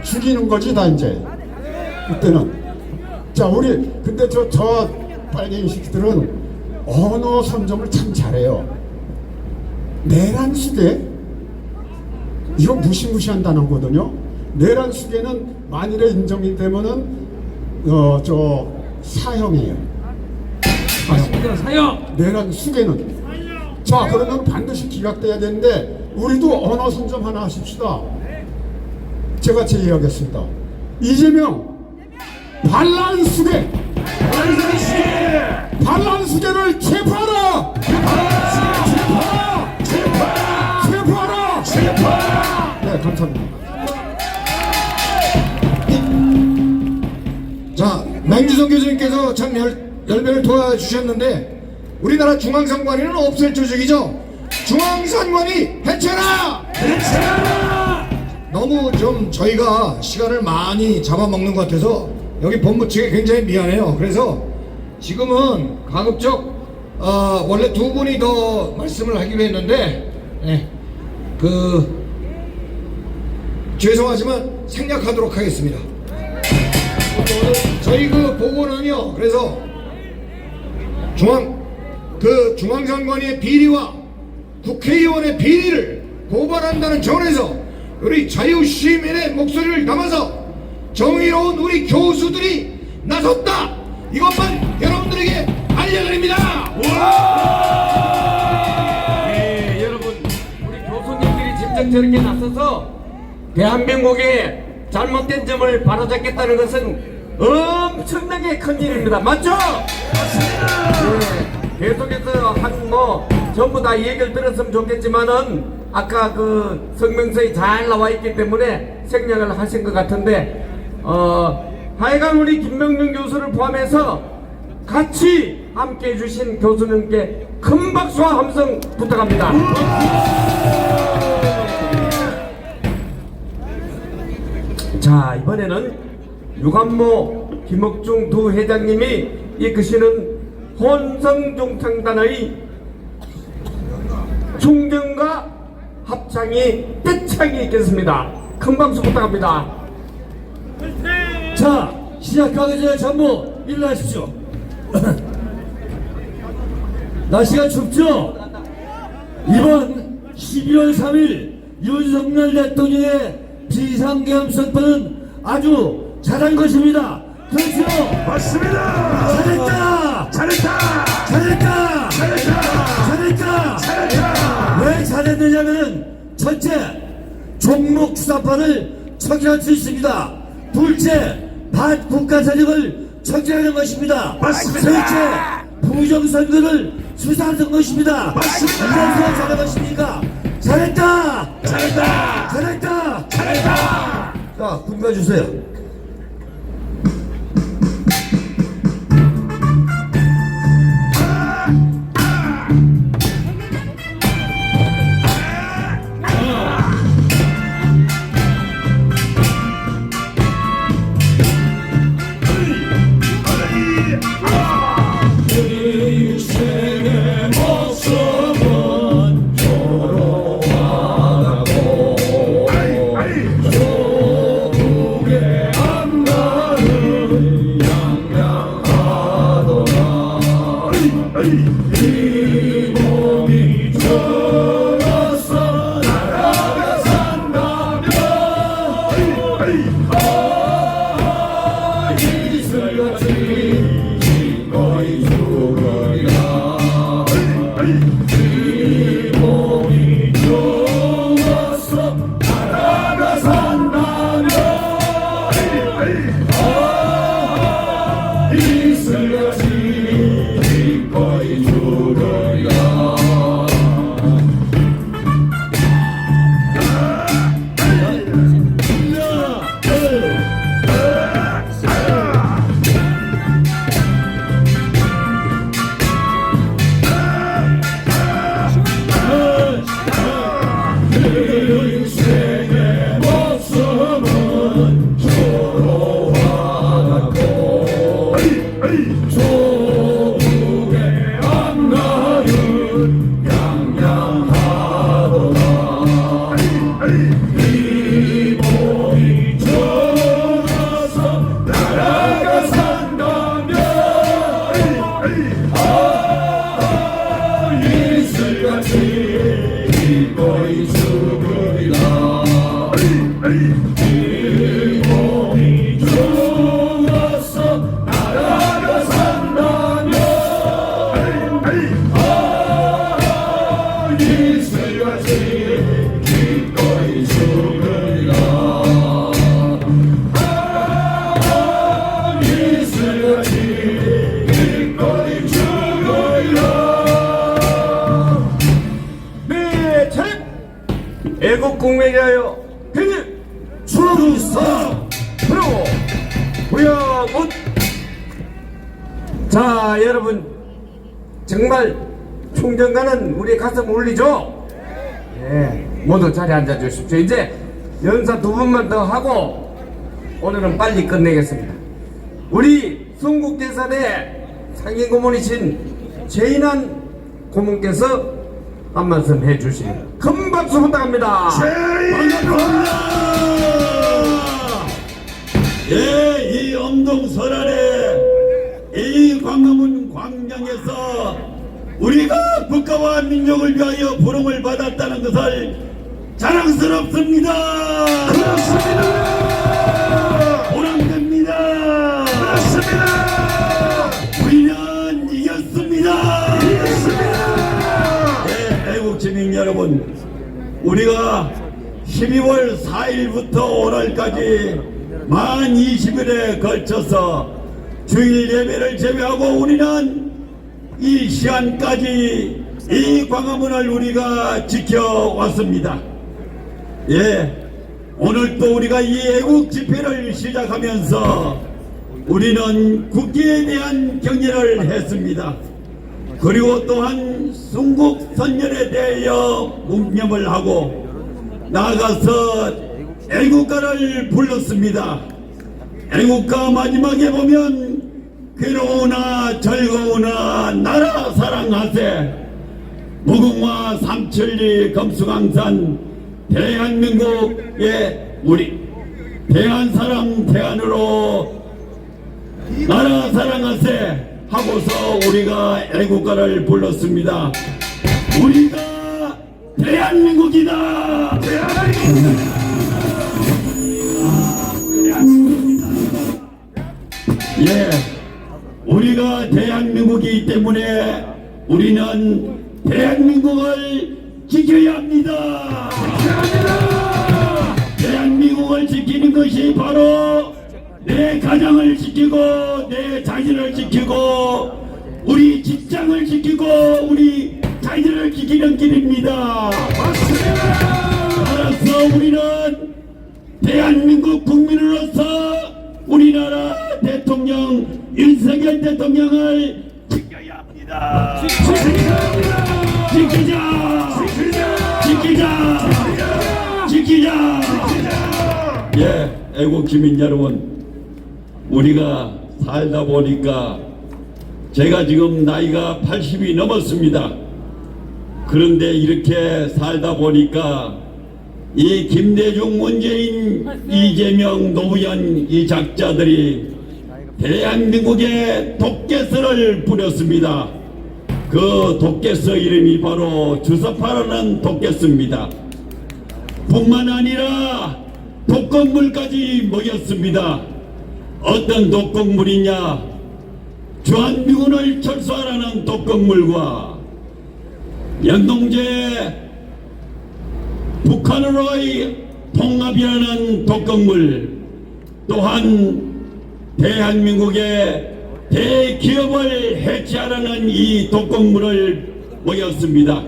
죽이는 거지 다 이제. 그때는 자 우리 근데 저 빨갱이 새끼들은 언어 선점을 참 잘해요. 내란수계 이거 무시무시한 단어거든요. 내란수계는 만일에 인정이 되면은 저 사형이에요. 맞습니다. 사형. 내란수계는 자 그러면 반드시 기각돼야 되는데 우리도 언어 선점 하나 하십시다. 제가 제의하겠습니다. 이재명 반란수계 반란수계를 체포하라. 체포하라. 네, 감사합니다. 자, 맹주성 교수님께서 참 열변을 도와주셨는데 우리나라 중앙선관위는 없을 조직이죠. 중앙선관위 해체라! 해체라! 너무 좀 저희가 시간을 많이 잡아먹는 것 같아서 여기 본부 측에 굉장히 미안해요. 그래서 지금은 가급적 원래 두 분이 더 말씀을 하기로 했는데 죄송하지만 생략하도록 하겠습니다. 저희 그 보고는요. 그래서 중앙선관위의 비리와 국회의원의 비리를 고발한다는 차원에서 우리 자유시민의 목소리를 담아서 정의로운 우리 교수들이 나섰다. 이것만 여러분들에게 알려드립니다. 네, 여러분 우리 교수님들이 직접 저렇게 나서서 대한민국의 잘못된 점을 바로잡겠다는 것은 엄청나게 큰 일입니다. 맞죠? 맞습니다. 네, 계속해서 전부 다 얘기를 들었으면 좋겠지만은 아까 그 성명서에 잘 나와 있기 때문에 생략을 하신 것 같은데 하여간 우리 김명준 교수를 포함해서 같이 함께 해주신 교수님께 큰 박수와 함성 부탁합니다. 자, 이번에는 유관모 김옥중 두 회장님이 이끄시는 혼성중창단의 충정과 합창이 떼창이 있겠습니다. 큰 박수 부탁합니다. 자, 시작하기 전에 전부 일어나십시오. 날씨가 춥죠? 이번 12월 3일 윤석열 대통령의 비상계엄 선포는 아주 잘한 것입니다. 그렇죠? 맞습니다. 잘했다! 잘했다. 잘했다! 잘했다. 잘했다! 왜 잘했느냐면 첫째, 종목 주사파를 척결할 수 있습니다. 둘째, 반국가 세력을 척결하는 것입니다. 맞습니다. 셋째, 부정선거를 수사하는 것입니다. 맞습니다. 이래서 잘한 것입니까? 잘했다! 잘했다. 잘했다! 잘했다. 자, 군가 주세요. 애국 국민에 대하여 편일 충성 그리고 부여문. 자, 여러분 정말 총정가는 우리 가슴 울리죠? 예, 모두 자리에 앉아 주십시오. 이제 연사 두 번만 더 하고 오늘은 빨리 끝내겠습니다. 우리 순국대사대 상임고문이신 최인환 고문께서 한 말씀 해주십니다. 큰 박수 부탁합니다. 반갑습니다. 예, 이 엄동 설안에 이 광화문 광장에서 우리가 국가와 민족을 위하여 부름을 받았다는 것을 자랑스럽습니다. 그렇습니다. 보람됩니다. 그렇습니다. 우리는 이겼습니다. 애국주민 여러분, 우리가 12월 4일부터 오늘까지 만 20일에 걸쳐서 주일 예배를 제외하고 우리는 이 시간까지 이 광화문을 우리가 지켜왔습니다. 예, 오늘 또 우리가 이 애국 집회를 시작하면서 우리는 국기에 대한 경례를 했습니다. 그리고 또한 순국 선열에 대하여 묵념을 하고 나아가서 애국가를 불렀습니다. 애국가 마지막에 보면 괴로우나 즐거우나 나라 사랑하세 무궁화 삼천리 검수강산 대한민국의 우리 대한사랑 대한으로 나라 사랑하세 하고서 우리가 애국가를 불렀습니다. 우리가 대한민국이다. 예, 우리가 대한민국이기 때문에 우리는 대한민국을 지켜야 합니다. 대한민국을 지키는 것이 바로 내 가정을 지키고 내 자신을 지키고 우리 직장을 지키고 우리 자신을 지키는 길입니다. 따라서 우리는 대한민국 국민으로서 우리나라 대통령 윤석열 대통령을 지켜야 합니다. 지키자. 예, 애국 시민 여러분, 우리가 살다 보니까 제가 지금 나이가 80이 넘었습니다. 그런데 이렇게 살다 보니까 이 김대중, 문재인, 이재명, 노무현 이 작자들이 대한민국에 독개설을 뿌렸습니다. 그 독개서 이름이 바로 주사파라는 독개서입니다. 뿐만 아니라 독극물까지 먹였습니다. 어떤 독극물이냐? 주한미군을 철수하라는 독극물과 연동제 북한으로의 통합이라는 독극물, 또한 대한민국의 대기업을 해체하라는 이 독극물을 먹였습니다.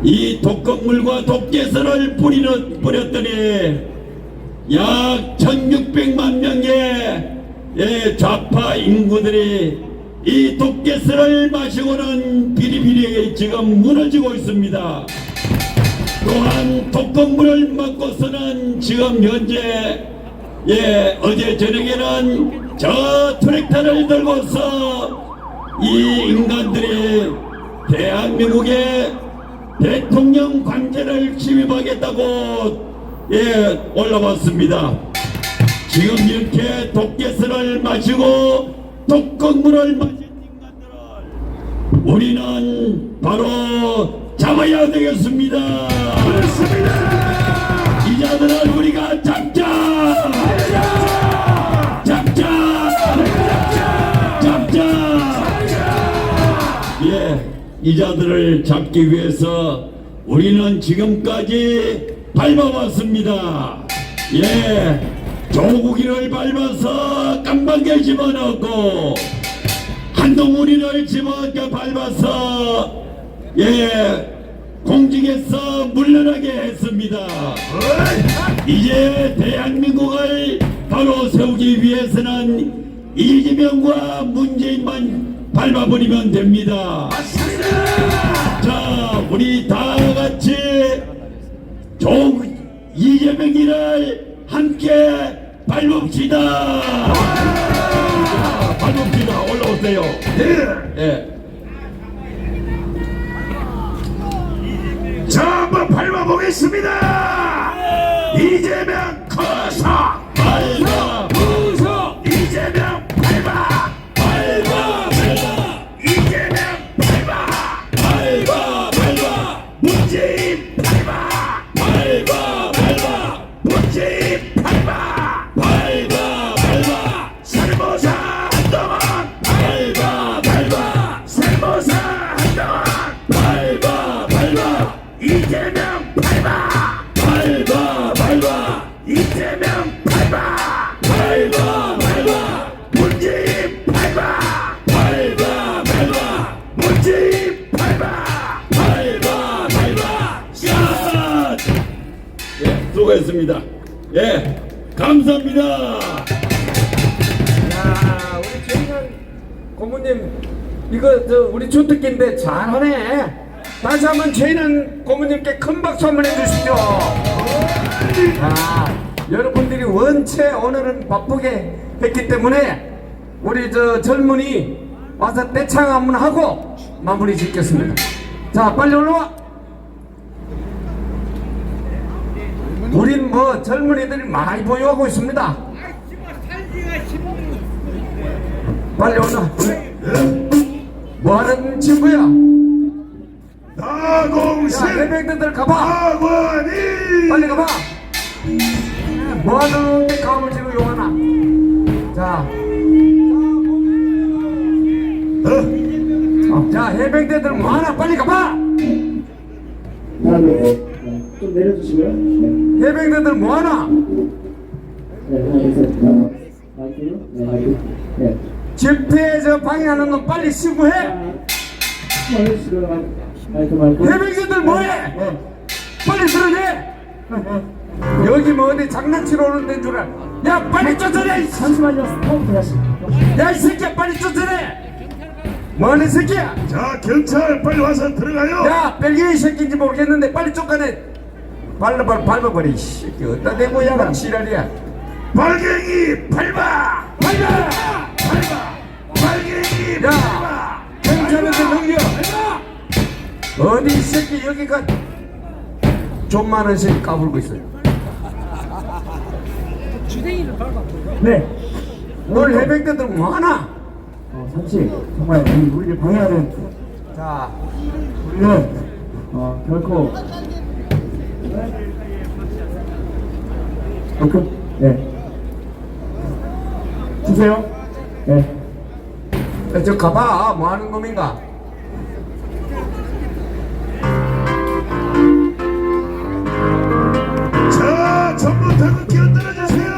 이 독극물과 독개설을 뿌렸더니 약 1600만 명의 좌파 인구들이 이 독개설을 마시고는 비리비리 지금 무너지고 있습니다. 또한 독극물을 먹고서는 지금 현재 어제 저녁에는 저 트랙터를 들고서 이 인간들이 대한민국의 대통령 관제를 침입하겠다고 올라왔습니다. 지금 이렇게 독개설을 마시고 독극물을 마신 인간들을 우리는 바로 잡아야 되겠습니다. 이 자들을 우리가 잡자. 예, 이 자들을 잡기 위해서 우리는 지금까지 밟아왔습니다. 예, 조국이를 밟아서 깜방에 집어넣고 한동훈이를 밟아서 공직에서 물러나게 했습니다. 이제 대한민국을 바로 세우기 위해서는 이재명과 문재인만 밟아버리면 됩니다. 자, 우리 다 같이 이재명이를 함께 밟읍시다. 밟읍시다. 올라오세요. 예. 자, 한번 밟아보겠습니다. 이재명 커서 밟아 부서 이재명 밟아 이재명 밟아 문재인 밟아 문재인 밟아 살모사 한동안 밟아 살모사 한동안 밟아 이재명 밟아 이재명 밟아 문재인 밟아 문재인 밟아 샷! 예, 수고했습니다. 예, 감사합니다. 야, 우리 최인현 고모님 이거 우리 주특기인데 잘하네. 다시 한번 최인현 고모님께 큰 박수 한번 해주시죠. 자, 여러분들이 원체 오늘은 바쁘게 했기 때문에 우리 젊은이 와서 떼창 한번 하고 마무리 짓겠습니다. 자, 빨리 올라와. 우린 뭐 젊은이들이 많이 보유하고 있습니다. 빨리 올라. 뭐하는 친구야? 다공신 야, 해병대들 가봐. 박원희 빨리 가봐. 뭐하는데 감을 지고 용하나. 자, 자, 해병대들 뭐하나. 빨리 가봐. 좀 내려주시고요. 해병대들 뭐하나. 네, 하나, 둘, 셋. 마이크로. 네, 마이크. 네. 집회 저 방해하는 건 빨리 신고해. 마이크. 해병대들 뭐해? 빨리 드러내. 여기 뭐 어디 장난치러 오는 데인 줄 알아. 야, 빨리 쫓아내. 이 씨. 잠시만요. 스톱 다시. 야, 이 새끼야, 빨리 쫓아내. 뭐하는 새끼야? 자 경찰 빨리 와서 들어가요. 야, 벨기에 새끼인지 모르겠는데 빨리 쫓아내. 밟아버려. 이 새끼 어디다 대고 야가 지랄이야. 발갱이 밟아 발갱이 야, 밟아 경찰한테 넘겨. 어디 이 새끼 여기가 좀 많은 새끼 까불고 있어요. 네. 오늘 해병대들 뭐하나? 잠시 정말 우리를 방해하는 자, 우리는 결코 네. 주세요. 네. 저 가봐. 뭐하는 놈인가? 자 전부 타고 끼어들어주세요.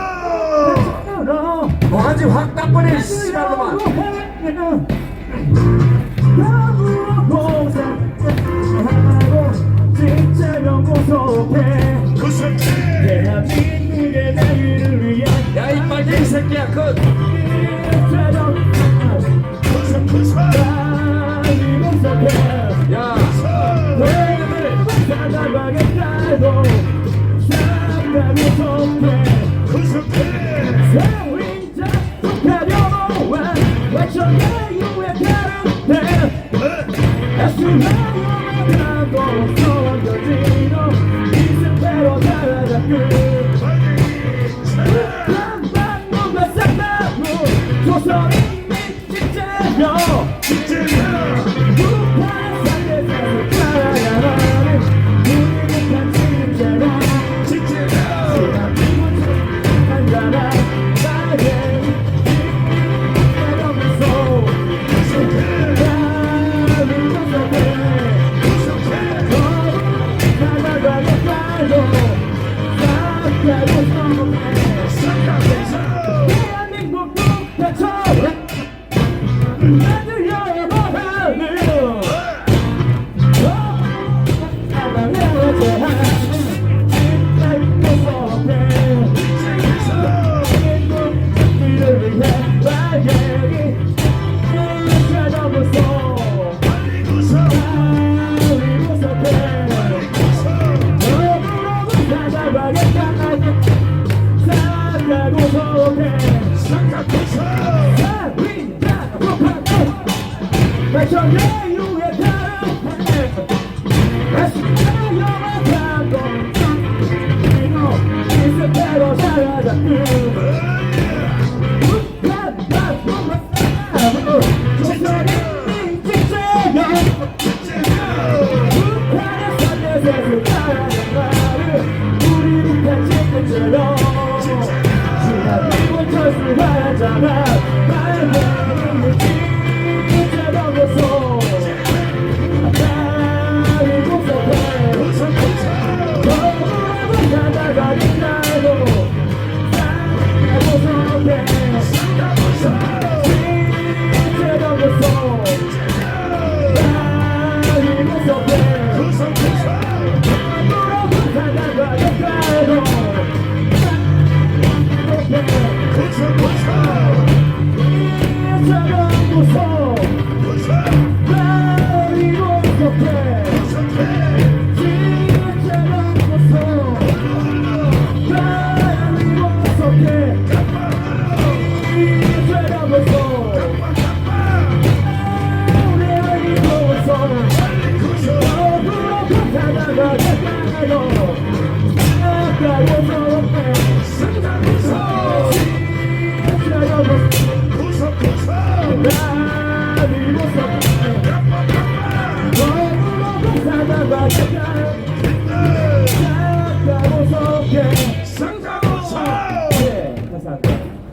뭐하지 확 따버려. 씨발로만. 야, 이 빨갱이 새끼야. 야,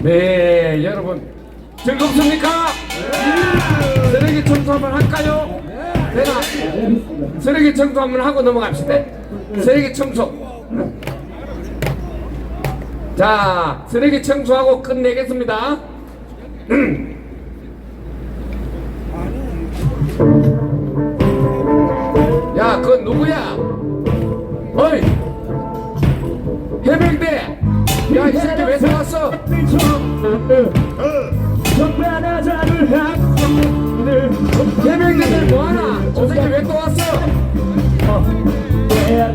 네, 여러분 즐겁습니까? 쓰레기 청소 한번 할까요? 내가 쓰레기 청소 한번 하고 넘어갑시다. 쓰레기 청소. 자, 쓰레기 청소하고 끝내겠습니다. 야, 그건 누구야? 어이, 해병대. 야, 이 새끼 왜 나왔어? 해병대들 뭐하나? 저 새끼 왜 또 왔어? 야,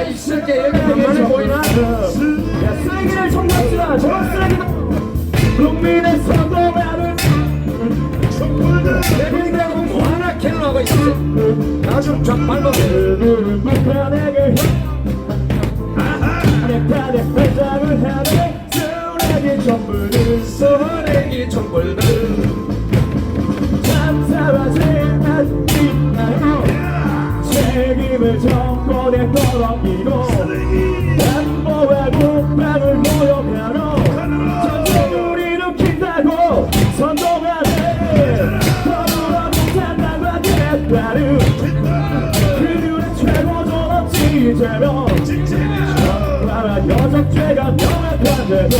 이 새끼 여기 얼마나 보이나? 쓰레기를 청소합시다. 저 쓰레기 국민의 선동하는 해병대하고 뭐하나 캐롤하고 있어? 나좀 밟아. 북한에게 북한의 회장을 하는 쓰레기 촛불들 쓰레기 촛불들 참사하지 않나요? 책임을 정권에 떠넘기고 안보와 국방을 모욕하러 전쟁을 일으킨다고 선동하는 더불어 공산당과 대가를 그들의 최고 존엄지 이재명 정말한 여적죄가 명확한데도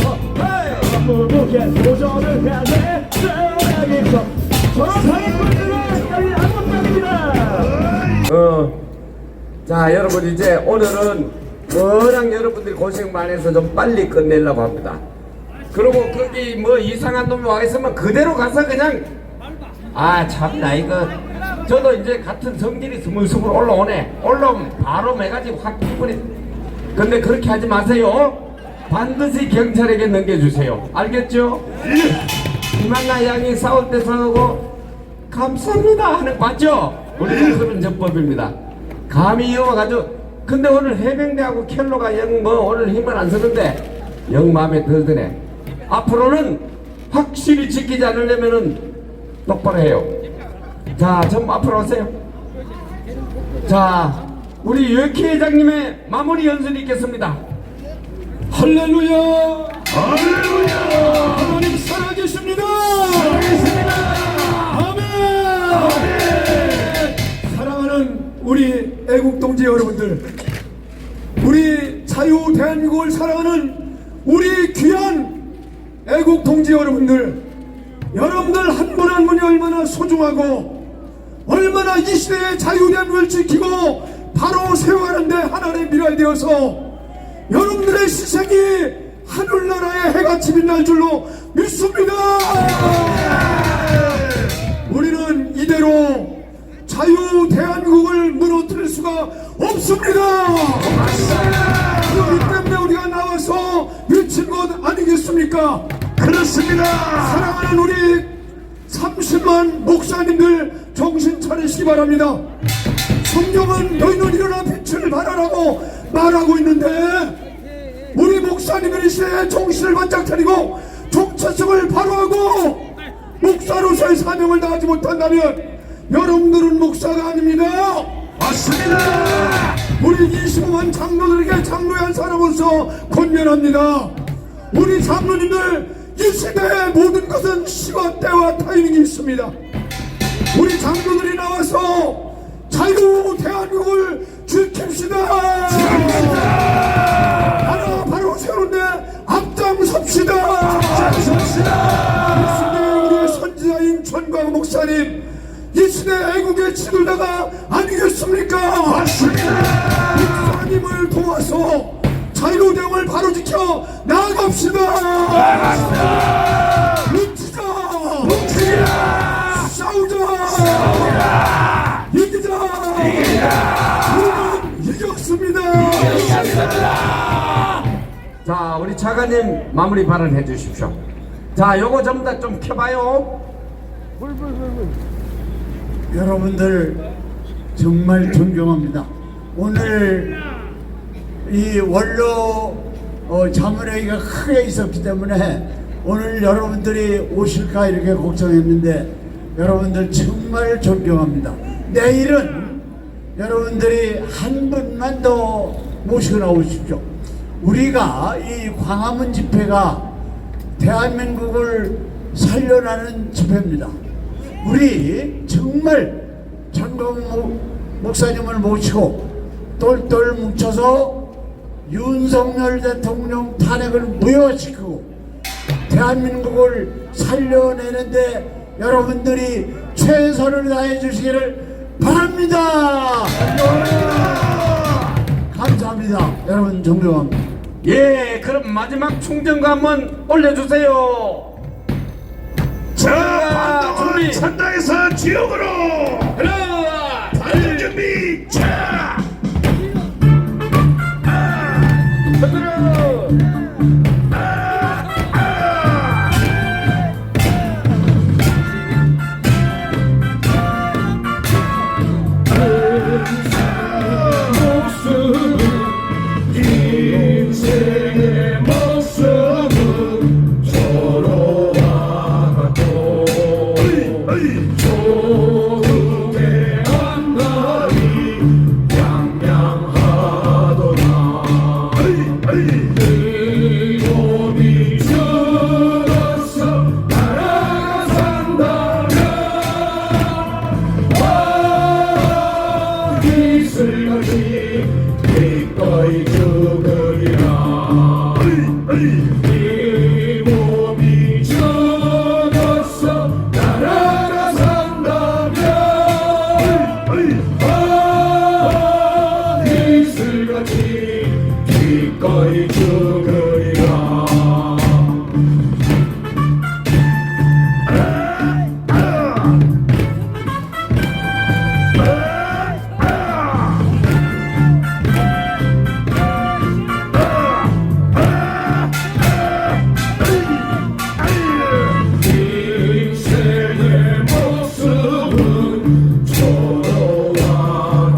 무국에 도전을 하네 쓰레기죠 저 사기꾼들은 여기 아무것도입니다. 자, 여러분 이제 오늘은 워낙 여러분들이 고생 많이 해서 좀 빨리 끝내려고 합니다. 그리고 거기 뭐 이상한 놈이 와 있으면 그대로 가서 그냥 참나 이거 저도 이제 같은 성질이 스물스물 올라오네. 올라오면 바로 매가지고 확 기분이. 근데 그렇게 하지 마세요. 반드시 경찰에게 넘겨주세요. 알겠죠? 이만나 양이 싸울 때 싸우고 감사합니다 하는 거 맞죠? 우리가 그런 전법입니다. 감히 이어가지고. 근데 오늘 해병대하고 켈로가 영 뭐 오늘 힘을 안 쓰는데 영 마음에 들더네. 앞으로는 확실히 지키지 않으려면은 똑바로 해요. 자, 전부 앞으로 오세요. 자, 우리 유혁희 회장님의 마무리 연설이 있겠습니다. 할렐루야. 할렐루야. 하나님 살아계십니다. 살아계십니다. 아멘. 사랑하는 우리 애국동지 여러분들, 우리 자유 대한민국을 사랑하는 우리 귀한 애국동지 여러분들, 여러분들 한 분 한 분이 얼마나 소중하고 얼마나 이 시대의 자유 대한민국을 지키고 바로 세워가는데 하나의 미랄 되어서 여러분들의 희생이 하늘나라의 해같이 빛날 줄로 믿습니다. 우리는 이대로 자유 대한민국을 무너뜨릴 수가 없습니다. 그렇기 때문에 우리가 나와서 외친 것 아니겠습니까? 그렇습니다. 사랑하는 우리 30만 목사님들 정신 차리시기 바랍니다. 성경은 너희는 일어나 빛을 발하라고 말하고 있는데 우리 목사님들이 시대에 정신을 바짝 차리고 정체성을 바로하고 목사로서의 사명을 다하지 못한다면 여러분들은 목사가 아닙니다. 맞습니다. 우리 25만 장로들에게 장로의 한 사람으로서 권면합니다. 우리 장로님들, 이 시대의 모든 것은 시와 때와 타이밍이 있습니다. 우리 장로들이 나와서 자유 대한민국을 지킵시다. 하나 바로 세우는데 앞장섭시다. 이 시대의 우리의 선지자인 전광 목사님, 이 시대 애국의 지도자가 아니겠습니까? 맞습니다. 목사님을 도와서 자유대응을 바로 지켜 나아갑시다. 뭉치자. 싸우자. 이기자. 우리는 이겼습니다. 자, 우리 차관님 마무리 발언해 주십시오. 자, 요거 전부 다 좀 켜봐요. 여러분들 정말 존경합니다. 오늘 이 원로 자문회의가 크게 있었기 때문에 오늘 여러분들이 오실까 이렇게 걱정했는데 여러분들 정말 존경합니다. 내일은 여러분들이 한 분만 더 모시고 나오십시오. 우리가 이 광화문 집회가 대한민국을 살려나는 집회입니다. 우리 정말 장동욱 목사님을 모시고 똘똘 뭉쳐서 윤석열 대통령 탄핵을 무효시키고 대한민국을 살려내는데 여러분들이 최선을 다해 주시기를 바랍니다. 감사합니다. 여러분 존경합니다. 예, 그럼 마지막 충전가 한번 올려주세요. 자, 반동을 준비. 천당에서 지옥으로 하나, 반동 준비. 자, 서두르. 인생의 모습은 조로와 같고 조국의 앞날이 양양하도다. 내 몸이 죽어서 나라가 산다면 이슬같이 기꺼이 죽으리라. 네 몸이 죽어서 나라가 산다면 이슬같이 기꺼이 죽으리라. 인생의 모습은 조로와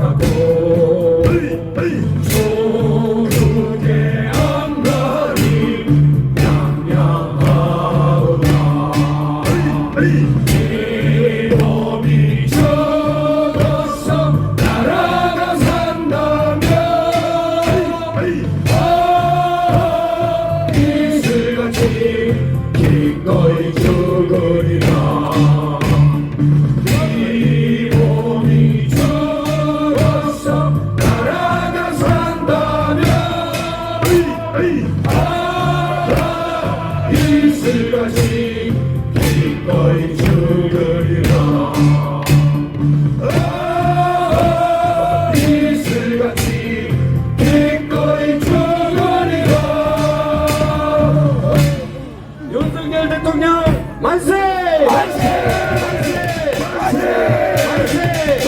같고 조국의 앞날이 양양하도다. 네 몸이 죽어서 나라가 산다면 이슬같이 기꺼이 죽으리라. 네 몸이 죽어서 나라가 산다면 이슬같이 기꺼이 죽으리라. 이슬같이 기꺼이 죽으리라. 윤석열 대통령 만세! 만세! 만세! 만세!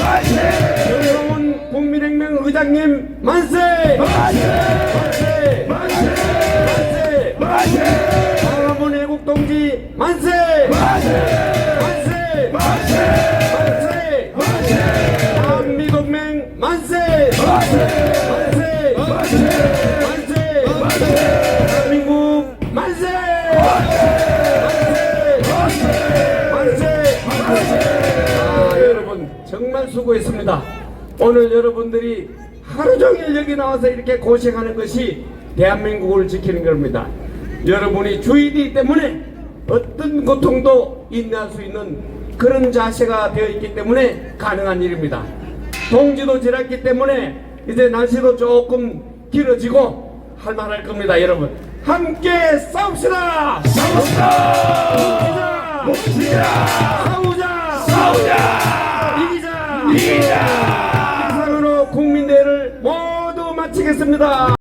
만세! 정성훈 국민혁명 의장님 만세! 만세! 만세! 만세! 만세! 강화문 애국동지 만세! 만세! 만세! 만세! 만세! 한미동맹 만세! 만세! 만세! 만세! 대한민국 만세! 여러분 정말 수고했습니다. 오늘 여러분들이 하루 종일 여기 나와서 이렇게 고생하는 것이 대한민국을 지키는 겁니다. 여러분이 주인이기 때문에 어떤 고통도 인내할 수 있는 그런 자세가 되어 있기 때문에 가능한 일입니다. 동지도 지났기 때문에 이제 날씨도 조금 길어지고 할만할 겁니다. 여러분 함께 싸웁시다. 싸웁시다. 싸우자. 이기자. 이상으로 국민대회를 모두 마치겠습니다.